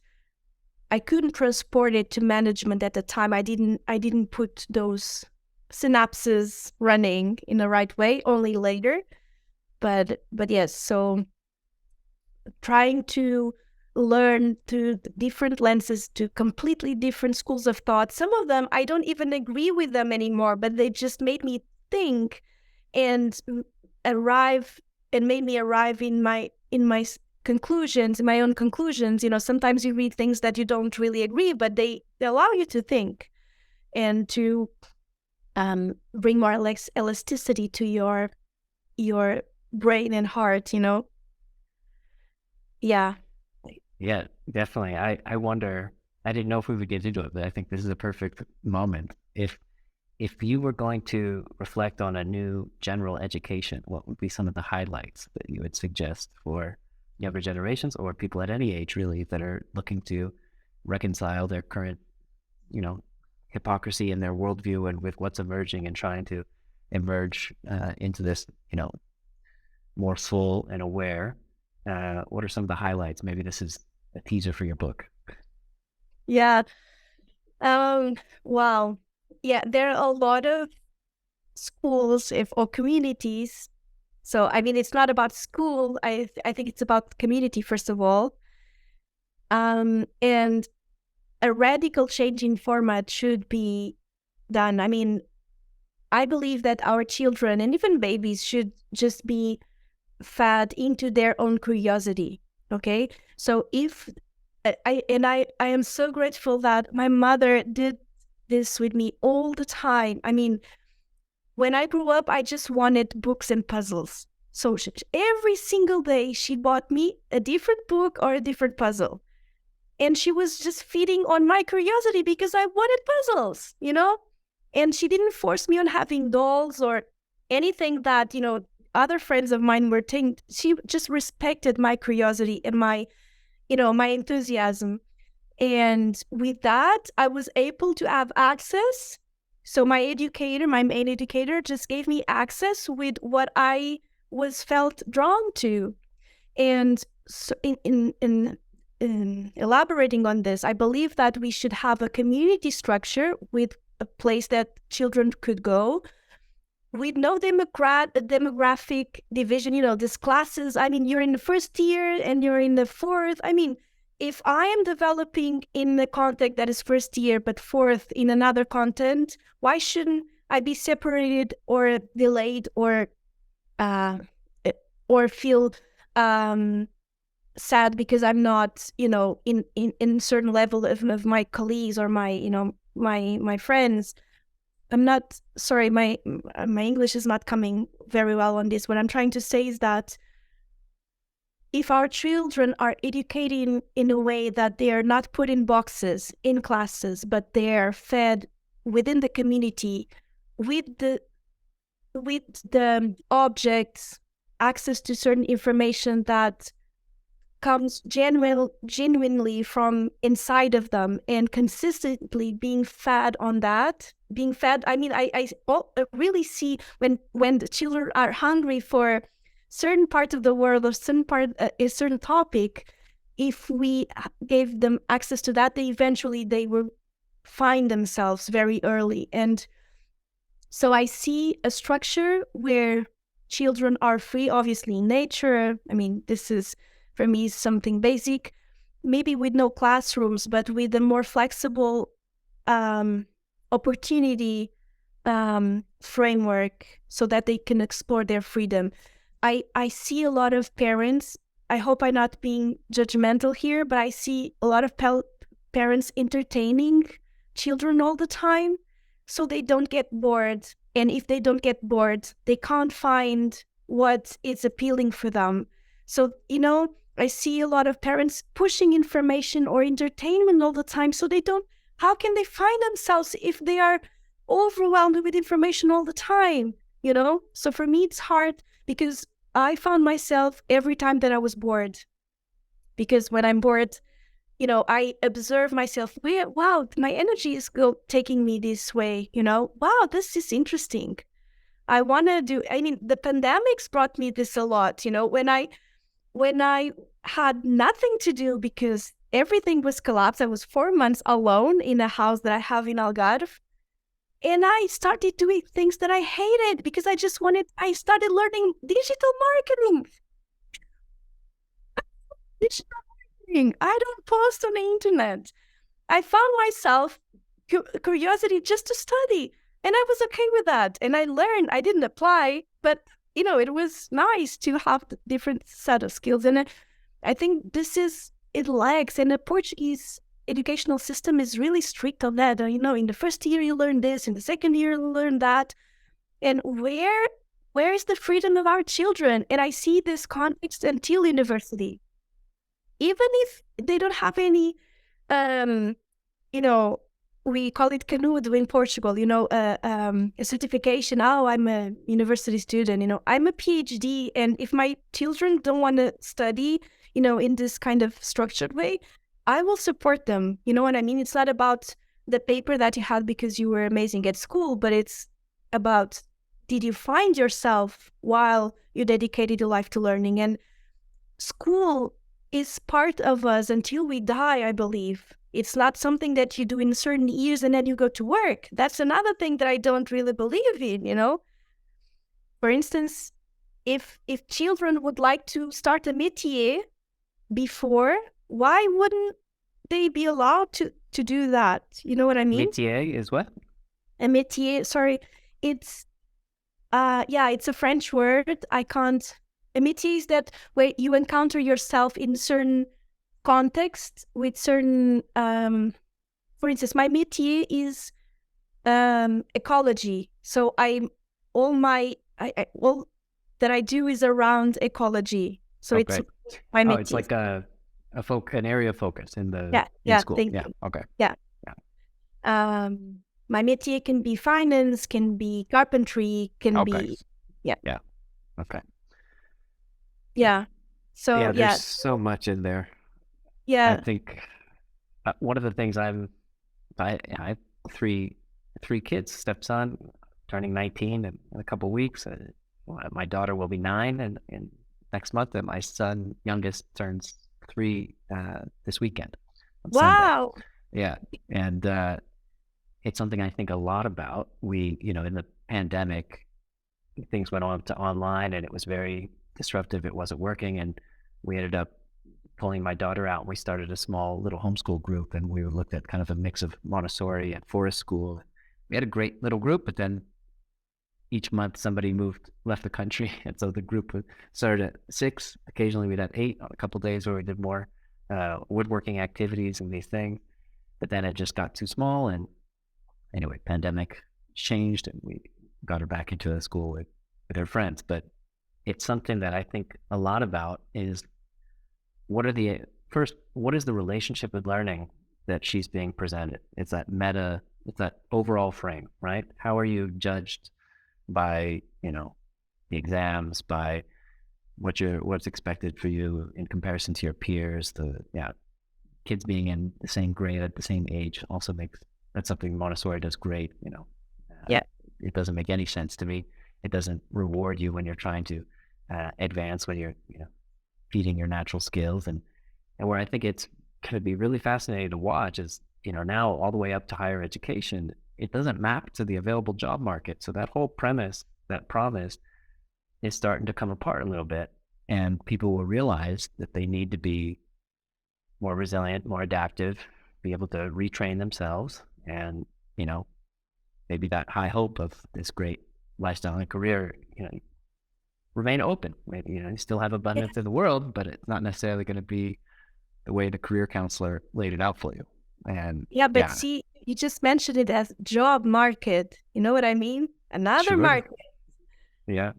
I couldn't transport it to management at the time. I didn't put those synapses running in the right way, only later. But yes, so trying to learn through different lenses to completely different schools of thought. Some of them I don't even agree with them anymore, but they just made me think and made me arrive in my conclusions, my own conclusions. Sometimes you read things that you don't really agree, but they allow you to think and to bring more elasticity to your brain and heart. Yeah. Yeah, definitely. I wonder, I didn't know if we would get into it, but I think this is a perfect moment. If you were going to reflect on a new general education, what would be some of the highlights that you would suggest for younger generations or people at any age really that are looking to reconcile their current, hypocrisy in their worldview and with what's emerging and trying to emerge into this, more full and aware? What are some of the highlights? Maybe this is a teaser for your book. Yeah. Wow. Yeah, there are a lot of schools or communities. So, I mean, it's not about school. I think it's about community, first of all. And a radical change in format should be done. I mean, I believe that our children and even babies should just be fed into their own curiosity. Okay. So if I am so grateful that my mother did this with me all the time. I mean, when I grew up, I just wanted books and puzzles. So every single day she bought me a different book or a different puzzle. And she was just feeding on my curiosity because I wanted puzzles, And she didn't force me on having dolls or anything that, other friends of mine were taking. She just respected my curiosity and my enthusiasm. And with that, I was able to have access. So my main educator, just gave me access with what I felt drawn to. And so in elaborating on this, I believe that we should have a community structure with a place that children could go with no demographic division. These classes, I mean, you're in the first year and you're in the fourth. I mean, if I am developing in the content that is first year but fourth in another content, why shouldn't I be separated or delayed or feel sad because I'm not, in certain level of my colleagues or my friends? I'm not, sorry, my English is not coming very well on this. What I'm trying to say is that if our children are educated in a way that they are not put in boxes in classes, but they are fed within the community with the objects, access to certain information that comes genuinely from inside of them, and consistently being fed on that, being fed. I mean, I really see when the children are hungry for certain part of the world or a certain topic, if we gave them access to that, they will find themselves very early. And so I see a structure where children are free, obviously in nature. I mean, this is, for me, something basic, maybe with no classrooms, but with a more flexible opportunity framework so that they can explore their freedom. I see a lot of parents, I hope I'm not being judgmental here, but I see a lot of parents entertaining children all the time so they don't get bored. And if they don't get bored, they can't find what is appealing for them. So, I see a lot of parents pushing information or entertainment all the time, so how can they find themselves if they are overwhelmed with information all the time, So for me, it's hard because I found myself every time that I was bored. Because when I'm bored, I observe myself, wow, my energy is taking me this way, wow, this is interesting. I want to the pandemics brought me this a lot, when I had nothing to do because everything was collapsed. I was 4 months alone in a house that I have in Algarve. And I started doing things that I hated because I started learning digital marketing. I don't post on the internet. I found myself curiosity just to study. And I was okay with that. And I learned, I didn't apply, but it was nice to have the different set of skills. And I think it lags. And the Portuguese educational system is really strict on that. In the first year you learn this, in the second year you learn that. And where is the freedom of our children? And I see this context until university. Even if they don't have any, we call it canudo in Portugal, a certification. Oh, I'm a university student, I'm a PhD. And if my children don't want to study, in this kind of structured way, I will support them. You know what I mean? It's not about the paper that you had because you were amazing at school, but it's about, did you find yourself while you dedicated your life to learning? And school is part of us until we die, I believe. It's not something that you do in certain years and then you go to work. That's another thing that I don't really believe in, For instance, if children would like to start a métier before, why wouldn't they be allowed to do that? You know what I mean? Métier is what? A métier, sorry. It's, it's a French word. A métier is that where you encounter yourself in certain context with certain, for instance, my métier is ecology. So all that I do is around ecology. So okay. It's my métier. It's like an area of focus in school. Thank you. Okay. Yeah. My métier can be finance, can be carpentry, can be Okay. Yeah. So there's so much in there. Yeah. I think one of the things I have three kids, stepson turning 19 in a couple of weeks. My daughter will be 9 and next month, and my son youngest turns 3 this weekend. Wow. Sunday. Yeah. And it's something I think a lot about. We, in the pandemic, things went on to online and it was very disruptive. It wasn't working. And we ended up pulling my daughter out. We started a small little homeschool group, and we looked at kind of a mix of Montessori and forest school. We had a great little group, but then each month somebody left the country. And so the group started at 6. Occasionally we'd have 8 on a couple of days where we did more woodworking activities and these things. But then it just got too small. And anyway, pandemic changed and we got her back into the school with her friends. But it's something that I think a lot about is what are the first, what is the relationship with learning that she's being presented? It's that meta, it's that overall frame, right? How are you judged by, the exams, by what's expected for you in comparison to your peers? Kids being in the same grade at the same age also that's something Montessori does great. Yeah. It doesn't make any sense to me. It doesn't reward you when you're trying to advance, when you're feeding your natural skills. And where I think it's going to be really fascinating to watch is, now all the way up to higher education, it doesn't map to the available job market. So that whole premise, that promise, is starting to come apart a little bit, and people will realize that they need to be more resilient, more adaptive, be able to retrain themselves, and maybe that high hope of this great lifestyle and career, remain open. Maybe you still have Yeah. abundance in the world, but it's not necessarily going to be the way the career counselor laid it out for you. And Yeah, but yeah, see, you just mentioned it as job market. You know what I mean? Another sure, market. yeah,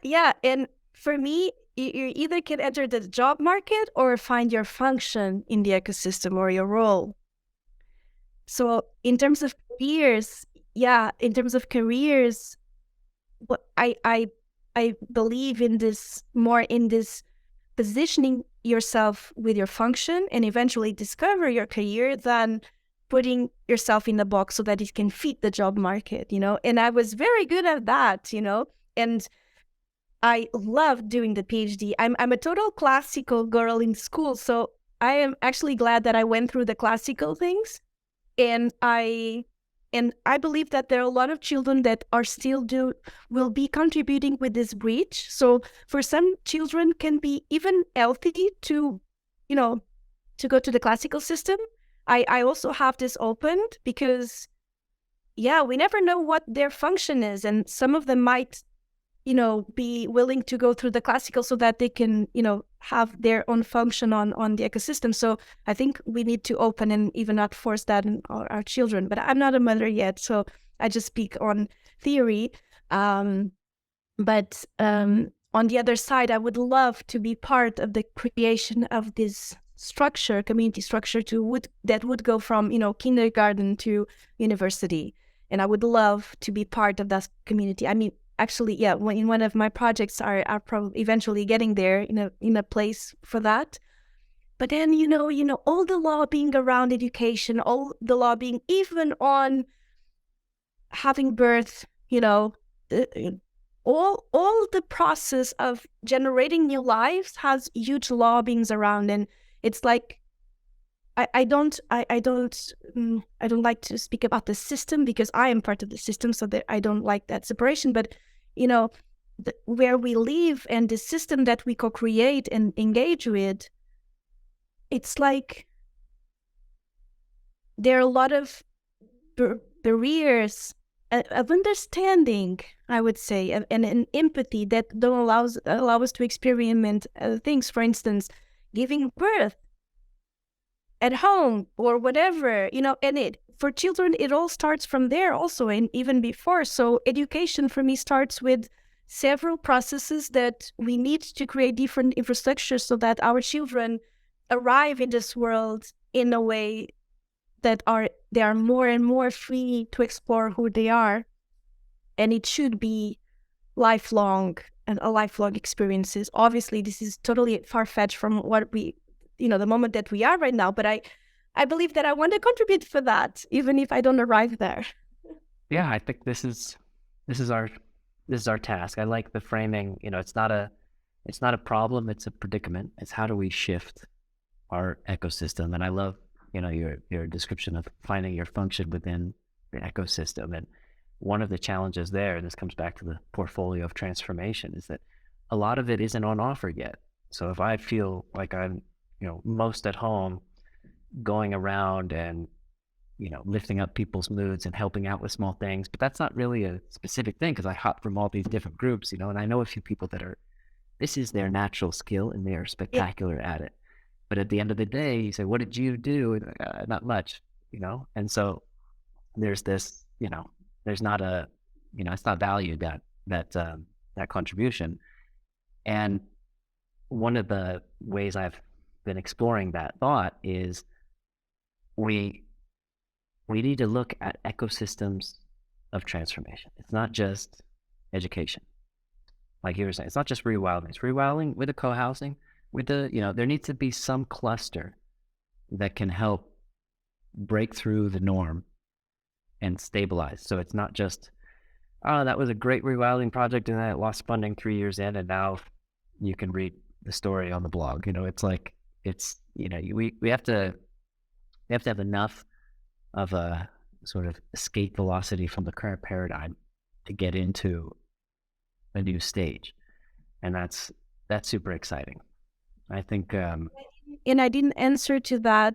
Yeah, and for me, you either can enter the job market or find your function in the ecosystem or your role. So in terms of careers, what I believe in this more in this positioning yourself with your function and eventually discover your career than putting yourself in the box so that it can fit the job market. And I was very good at that. And I love doing the PhD. I'm a total classical girl in school, so I am actually glad that I went through the classical things, and I believe that there are a lot of children that will be contributing with this breach. So for some children can be even healthy to go to the classical system. I also have this opened because we never know what their function is, and some of them might be willing to go through the classical so that they can, have their own function on the ecosystem. So I think we need to open and even not force that in our children. But I'm not a mother yet, so I just speak on theory. But on the other side, I would love to be part of the creation of this community structure that would go from, kindergarten to university. And I would love to be part of that community. I mean, actually, in one of my projects are probably eventually getting there in a place for that. But then, all the lobbying around education, all the lobbying, even on having birth, all the process of generating new lives has huge lobbyings around, and it's like I don't like to speak about the system because I am part of the system, so that I don't like that separation. But where we live and the system that we co-create and engage with, it's like there are a lot of barriers of understanding, I would say, and empathy that don't allow us to experiment things. For instance, giving birth at home or whatever, and for children, it all starts from there also, and even before. So education for me starts with several processes that we need to create different infrastructures so that our children arrive in this world in a way that they are more and more free to explore who they are. And it should be lifelong and a lifelong experiences. Obviously, this is totally far-fetched from what we the moment that we are right now, but I believe that I want to contribute for that, even if I don't arrive there. yeah. I think this is our task. I like the framing. It's not a problem. It's a predicament. It's how do we shift our ecosystem? And I love your description of finding your function within the ecosystem. And one of the challenges there, and this comes back to the portfolio of transformation, is that a lot of it isn't on offer yet. So if I feel like I'm most at home going around and lifting up people's moods and helping out with small things, but that's not really a specific thing because I hop from all these different groups, and I know a few people that this is their natural skill and they are Yeah, spectacular at it. But at the end of the day, you say, what did you do? Not much, and so there's this, there's not it's not valued, that contribution. And one of the ways I've been exploring that thought is we need to look at ecosystems of transformation. It's not just education. Like you were saying, it's not just rewilding. It's rewilding with the co-housing, with the, there needs to be some cluster that can help break through the norm and stabilize. So it's not just, oh, that was a great rewilding project and then it lost funding 3 years in and now you can read the story on the blog. It's like, we have to have enough of a sort of escape velocity from the current paradigm to get into a new stage. And that's super exciting. I think, and I didn't answer to that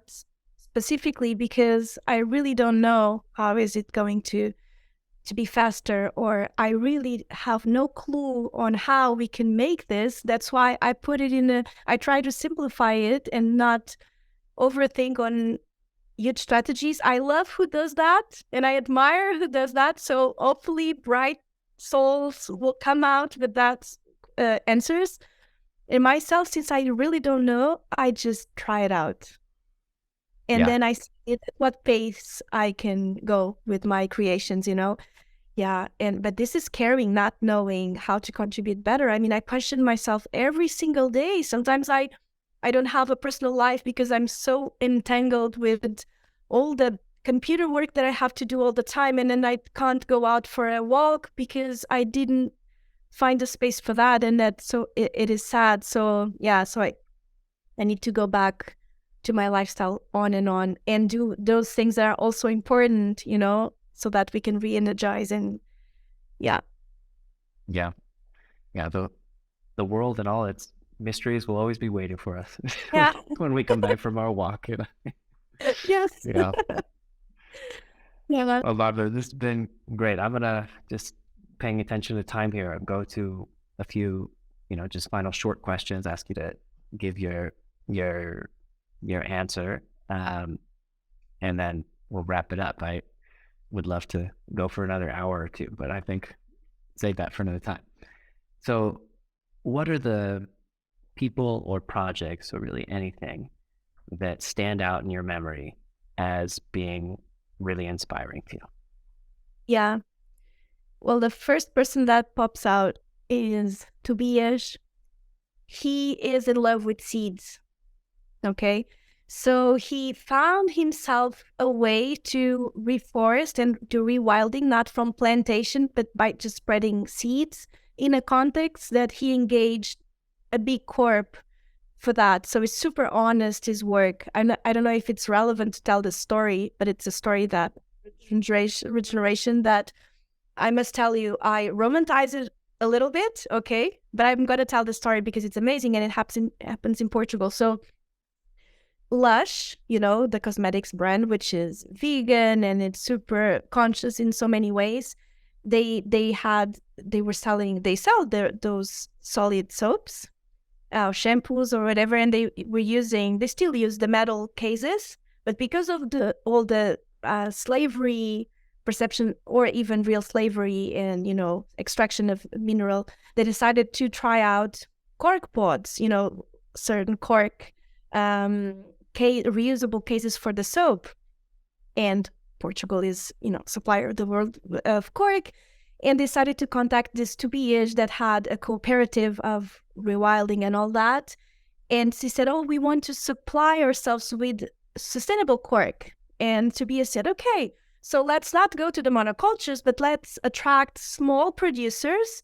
specifically because I really don't know how is it going to be faster, or I really have no clue on how we can make this. That's why I put it I try to simplify it and not overthink on huge strategies. I love who does that and I admire who does that. So hopefully bright souls will come out with that answers. And myself, since I really don't know, I just try it out. And then I see at what pace I can go with my creations, Yeah. But this is caring, not knowing how to contribute better. I mean, I question myself every single day. Sometimes I don't have a personal life because I'm so entangled with all the computer work that I have to do all the time. And then I can't go out for a walk because I didn't find a space for that. And it is sad. So yeah, so I need to go back to my lifestyle on and do those things that are also important, so that we can re-energize and yeah. The world and all its mysteries will always be waiting for us when we come back from our walk. Yes. Yeah. Well, Barbara, this has been great. I'm gonna just paying attention to time here. I'll go to a few, just final short questions. Ask you to give your answer, and then we'll wrap it up. I would love to go for another hour or two, but I think save that for another time. So, what are the people or projects or really anything that stand out in your memory as being really inspiring to you? Yeah. Well, the first person that pops out is Tobias. He is in love with seeds. Okay. So he found himself a way to reforest and do rewilding, not from plantation, but by just spreading seeds in a context that he engaged a big corp for that. So it's super honest, his work. I don't know if it's relevant to tell the story, but it's a story that regeneration that I must tell you, I romanticize it a little bit, okay? But I'm going to tell the story because it's amazing and it happens in Portugal. So Lush, the cosmetics brand, which is vegan and it's super conscious in so many ways, they sell those solid soaps, shampoos or whatever, and they still use the metal cases, but because of all the slavery perception or even real slavery and extraction of mineral, they decided to try out cork pods, certain cork reusable cases for the soap. And Portugal is supplier of the world of cork, and decided to contact this Tobias that had a cooperative of rewilding and all that. And she said, oh, we want to supply ourselves with sustainable cork. And Tobias said, okay, so let's not go to the monocultures, but let's attract small producers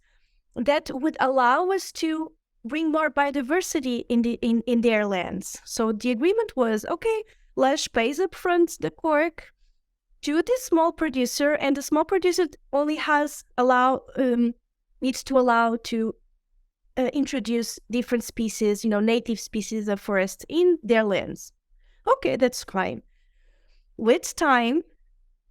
that would allow us to bring more biodiversity in their lands. So the agreement was, okay, Lush pays upfront the cork to this small producer, and the small producer only needs to allow to introduce different species, native species of forest in their lands. Okay, that's fine. With time,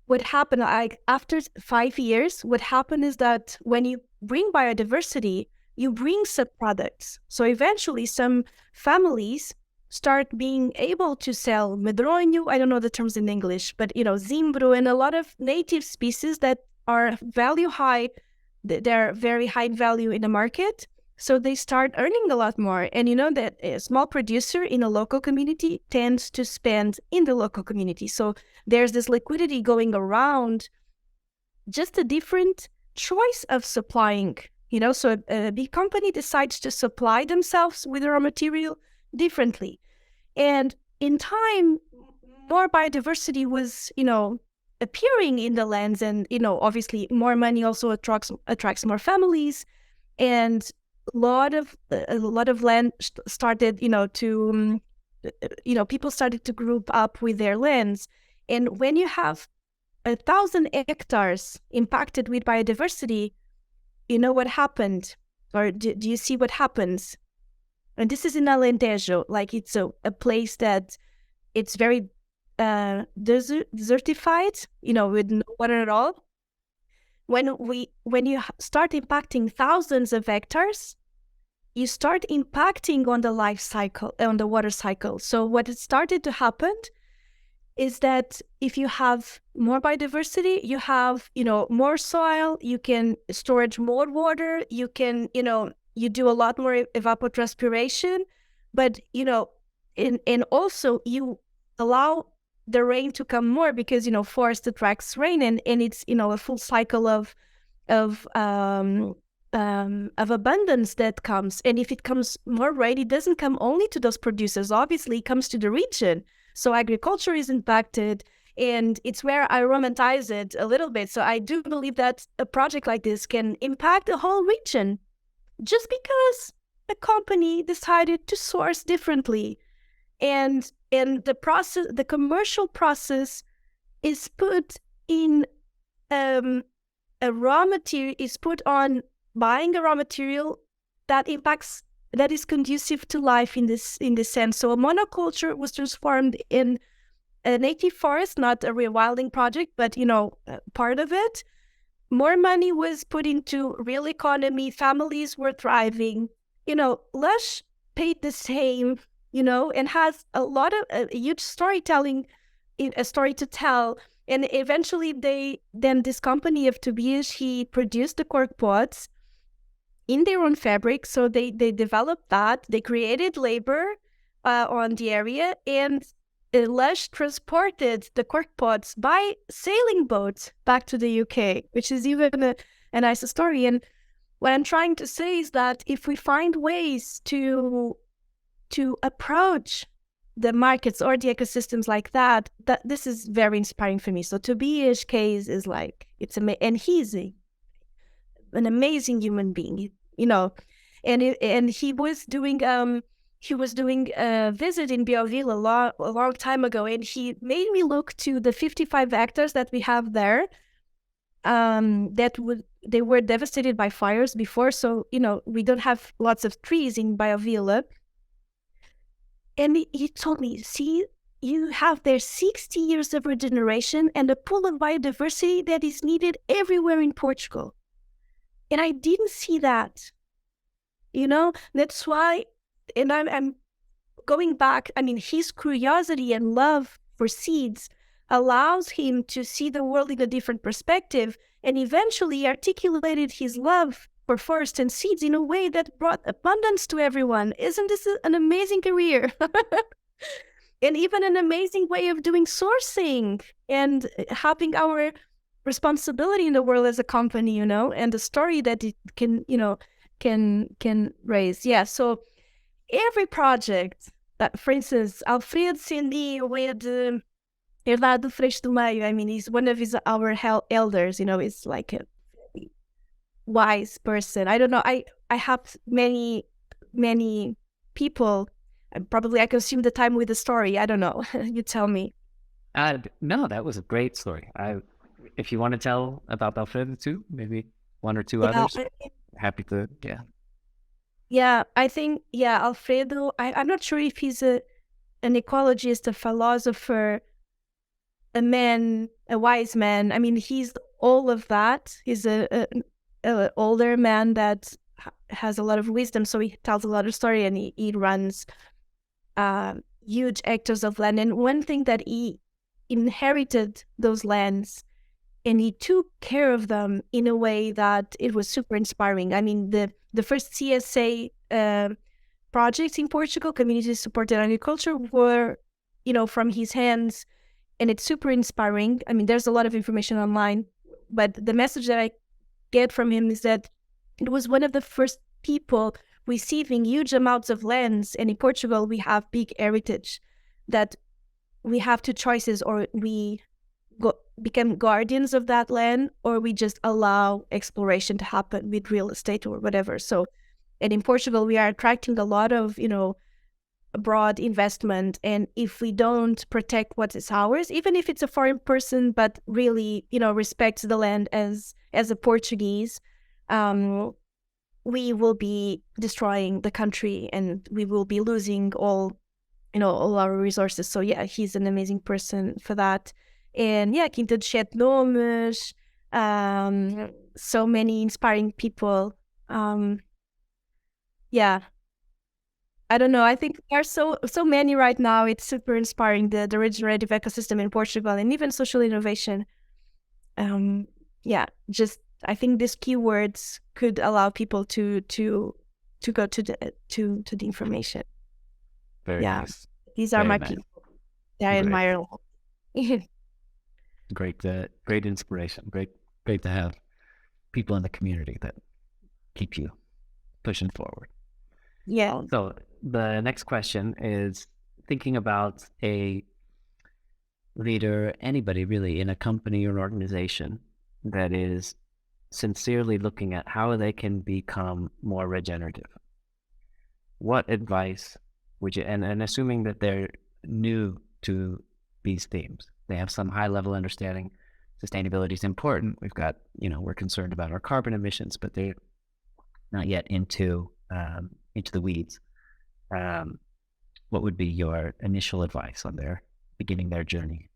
what happened, after 5 years, what happened is that when you bring biodiversity, you bring subproducts. So eventually some families start being able to sell medronho, I don't know the terms in English, but zimbro and a lot of native species that are value high, they're very high value in the market. So they start earning a lot more. And you know that a small producer in a local community tends to spend in the local community. So there's this liquidity going around, just a different choice of supplying. So a big company decides to supply themselves with raw material differently. And in time, more biodiversity was, appearing in the lands. And, obviously more money also attracts more families. And a lot of land started, to, people started to group up with their lands. And when you have 1,000 hectares impacted with biodiversity, you know what happened? Or do you see what happens? And this is in Alentejo, like it's a place that it's very desertified, with no water at all. When you start impacting thousands of hectares, you start impacting on the life cycle, on the water cycle. So what has started to happen is that if you have more biodiversity, you have, more soil, you can storage more water, you can, you do a lot more evapotranspiration, but, and also you allow the rain to come more because, forest attracts rain, and it's, a full cycle of abundance that comes. And if it comes more rain, it doesn't come only to those producers, obviously it comes to the region. So agriculture is impacted, and it's where I romanticize it a little bit. So I do believe that a project like this can impact the whole region just because a company decided to source differently. And the commercial process is put in a raw material, is put on buying a raw material that is conducive to life in this sense. So a monoculture was transformed in a native forest, not a rewilding project, but part of it. More money was put into real economy. Families were thriving. Lush paid the same. And has a lot of a huge storytelling, a story to tell. And eventually, this company of Tobias, he produced the cork pots in their own fabric. So they developed that. They created labor on the area, and Lush transported the cork pots by sailing boats back to the UK, which is even a nice story. And what I'm trying to say is that if we find ways to approach the markets or the ecosystems like that this is very inspiring for me. So Tobias' case is like, and he's an amazing human being, and he was doing a visit in Bioville a long time ago, and he made me look to the 55 hectares that we have there. They were devastated by fires before, so we don't have lots of trees in Bioville. And he told me, see, you have there 60 years of regeneration and a pool of biodiversity that is needed everywhere in Portugal. And I didn't see that. That's why, and I'm going back, his curiosity and love for seeds allows him to see the world in a different perspective, and eventually articulated his love for forest and seeds in a way that brought abundance to everyone. Isn't this an amazing career? And even an amazing way of doing sourcing and having our responsibility in the world as a company, and the story that it can raise. Yeah, so every project that, for instance, Alfredo Cindy with Eduardo Freixo do Meio, he's one of our elders, it's like a wise person. I don't know. I have many people. Probably I consume the time with the story. I don't know. You tell me. No, that was a great story. If you want to tell about Alfredo too, maybe one or two others. Happy to. Yeah. Yeah, I think Alfredo. I'm not sure if he's an ecologist, a philosopher, a man, a wise man. He's all of that. He's a older man that has a lot of wisdom, so he tells a lot of story, and he runs huge hectares of land. And one thing that he inherited those lands and he took care of them in a way that it was super inspiring. I mean, the first CSA projects in Portugal, community supported agriculture, were, from his hands, and it's super inspiring. I mean, there's a lot of information online, but the message that I get from him is that it was one of the first people receiving huge amounts of lands, and in Portugal we have big heritage, that we have two choices: or we become guardians of that land, or we just allow exploration to happen with real estate or whatever. So, and in Portugal, we are attracting a lot of, broad investment. And if we don't protect what is ours, even if it's a foreign person, but really, respects the land as a Portuguese, we will be destroying the country, and we will be losing all our resources. So yeah, he's an amazing person for that. And yeah, Quinta de Sete Nomes, so many inspiring people. Yeah, I don't know. I think there are so many right now. It's super inspiring, the regenerative ecosystem in Portugal, and even social innovation. Yeah, just I think these keywords could allow people to go to the information. Very nice. These are Very my nice. people. I admire. Great inspiration. Great to have people in the community that keep you pushing forward. Yeah. So the next question is thinking about a leader, anybody really in a company or an organization that is sincerely looking at how they can become more regenerative. What advice would you, and assuming that they're new to these themes, they have some high level understanding, sustainability is important. We've got, we're concerned about our carbon emissions, but they're not yet into the weeds. What would be your initial advice on beginning their journey?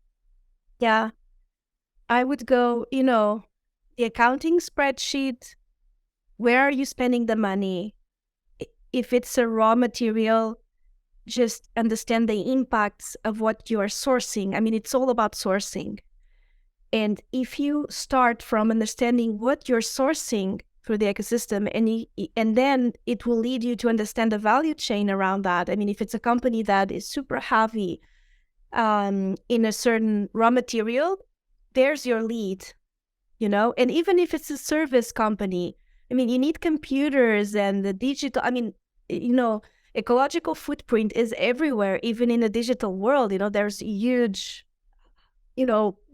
Yeah, I would go, the accounting spreadsheet. Where are you spending the money? If it's a raw material, just understand the impacts of what you are sourcing. I mean, it's all about sourcing. And if you start from understanding what you're sourcing through the ecosystem, and then it will lead you to understand the value chain around that. I mean, if it's a company that is super heavy in a certain raw material, there's your lead, and even if it's a service company, I mean, you need computers and the digital, I mean, ecological footprint is everywhere, even in the digital world. There's huge,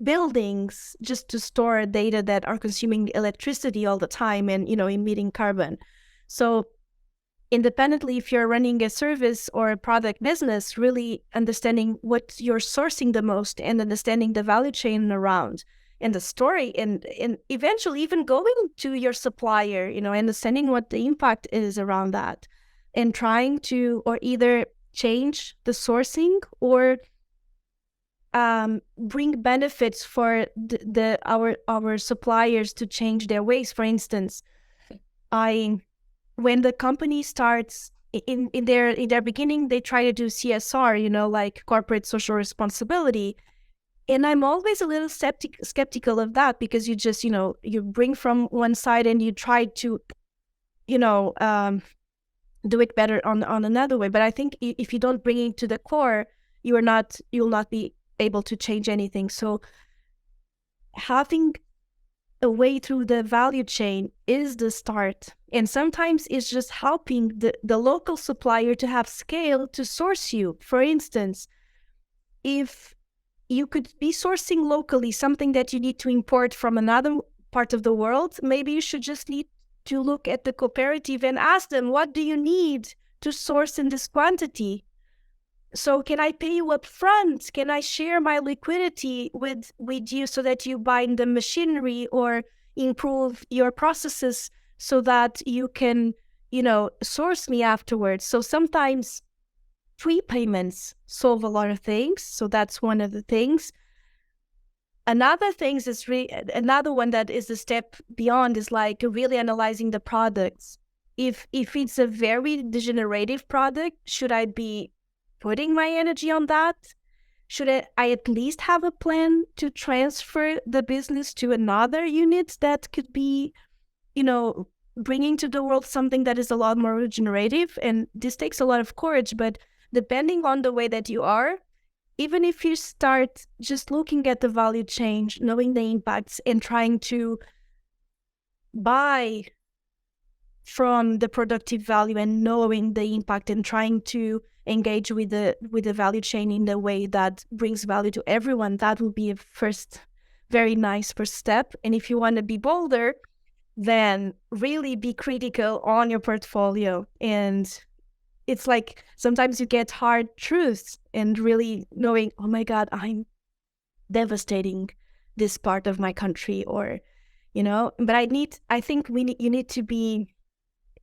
buildings just to store data that are consuming electricity all the time and, emitting carbon. So independently, if you're running a service or a product business, really understanding what you're sourcing the most and understanding the value chain around and the story, and eventually even going to your supplier, understanding what the impact is around that, and trying to or either change the sourcing or bring benefits for our suppliers to change their ways. For instance, when the company starts in their beginning, they try to do CSR, like corporate social responsibility. And I'm always a little skeptical of that, because you just, you bring from one side and you try to, do it better on another way. But I think if you don't bring it to the core, you'll not be able to change anything. So having a way through the value chain is the start. And sometimes it's just helping the local supplier to have scale to source you. For instance, if you could be sourcing locally something that you need to import from another part of the world, maybe you should just need to look at the cooperative and ask them, what do you need to source in this quantity? So can I pay you up front? Can I share my liquidity with you so that you buy the machinery or improve your processes so that you can, source me afterwards? So sometimes prepayments solve a lot of things. So that's one of the things. Another one that is a step beyond is like really analyzing the products. If it's a very degenerative product, should I be putting my energy on that? should I at least have a plan to transfer the business to another unit that could be, bringing to the world something that is a lot more regenerative? And this takes a lot of courage, but depending on the way that you are, even if you start just looking at the value chain, knowing the impacts, and trying to buy from the productive value and knowing the impact and trying to engage with the value chain in a way that brings value to everyone, that will be a very nice first step. And if you want to be bolder, then really be critical on your portfolio. And it's like sometimes you get hard truths and really knowing, oh my God, I'm devastating this part of my country, or, but I think you need to be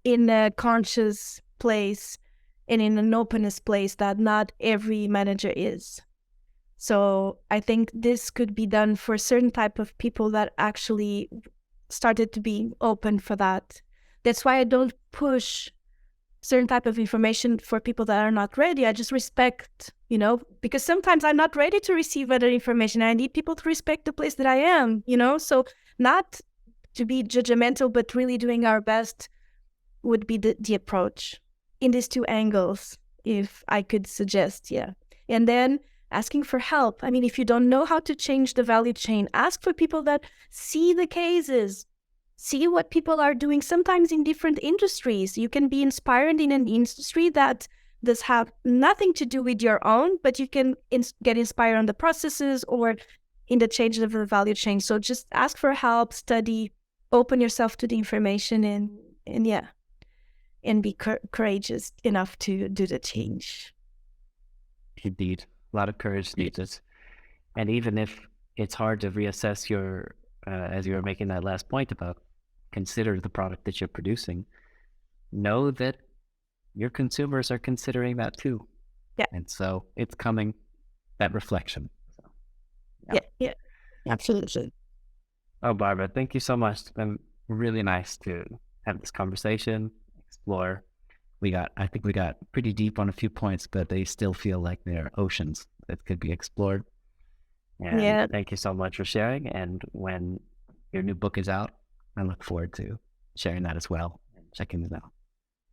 in a conscious place and in an openness place that not every manager is. So I think this could be done for a certain type of people that actually started to be open for that. That's why I don't push certain type of information for people that are not ready. I just respect, because sometimes I'm not ready to receive other information. I need people to respect the place that I am, so not to be judgmental, but really doing our best would be the approach in these two angles, if I could suggest. Yeah. And then asking for help. I mean, if you don't know how to change the value chain, ask for people that see the cases, see what people are doing, sometimes in different industries. You can be inspired in an industry that does have nothing to do with your own, but you can get inspired on the processes or in the change of the value chain. So just ask for help, study, open yourself to the information, and yeah, and be courageous enough to do the change. Indeed. A lot of courage needed. And even if it's hard to reassess your, as you were making that last point about consider the product that you're producing, know that your consumers are considering that too. Yeah. And so it's coming, that reflection. So, yeah, absolutely. Oh, Barbara, thank you so much. It's been really nice to have this conversation, explore. I think we got pretty deep on a few points, but they still feel like they're oceans that could be explored. And thank you so much for sharing. And when your new book is out, I look forward to sharing that as well and checking it out.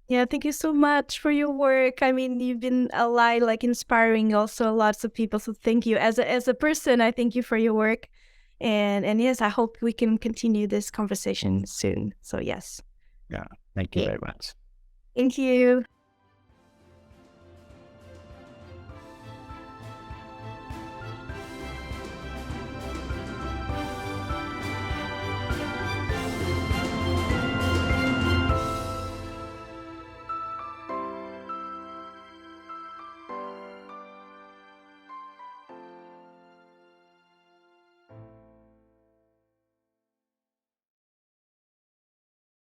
Yeah, thank you so much for your work. I mean, you've been a lot, inspiring also lots of people. So thank you. As a person, I thank you for your work. And yes, I hope we can continue this conversation soon. So yes. Yeah, thank you very much. Thank you.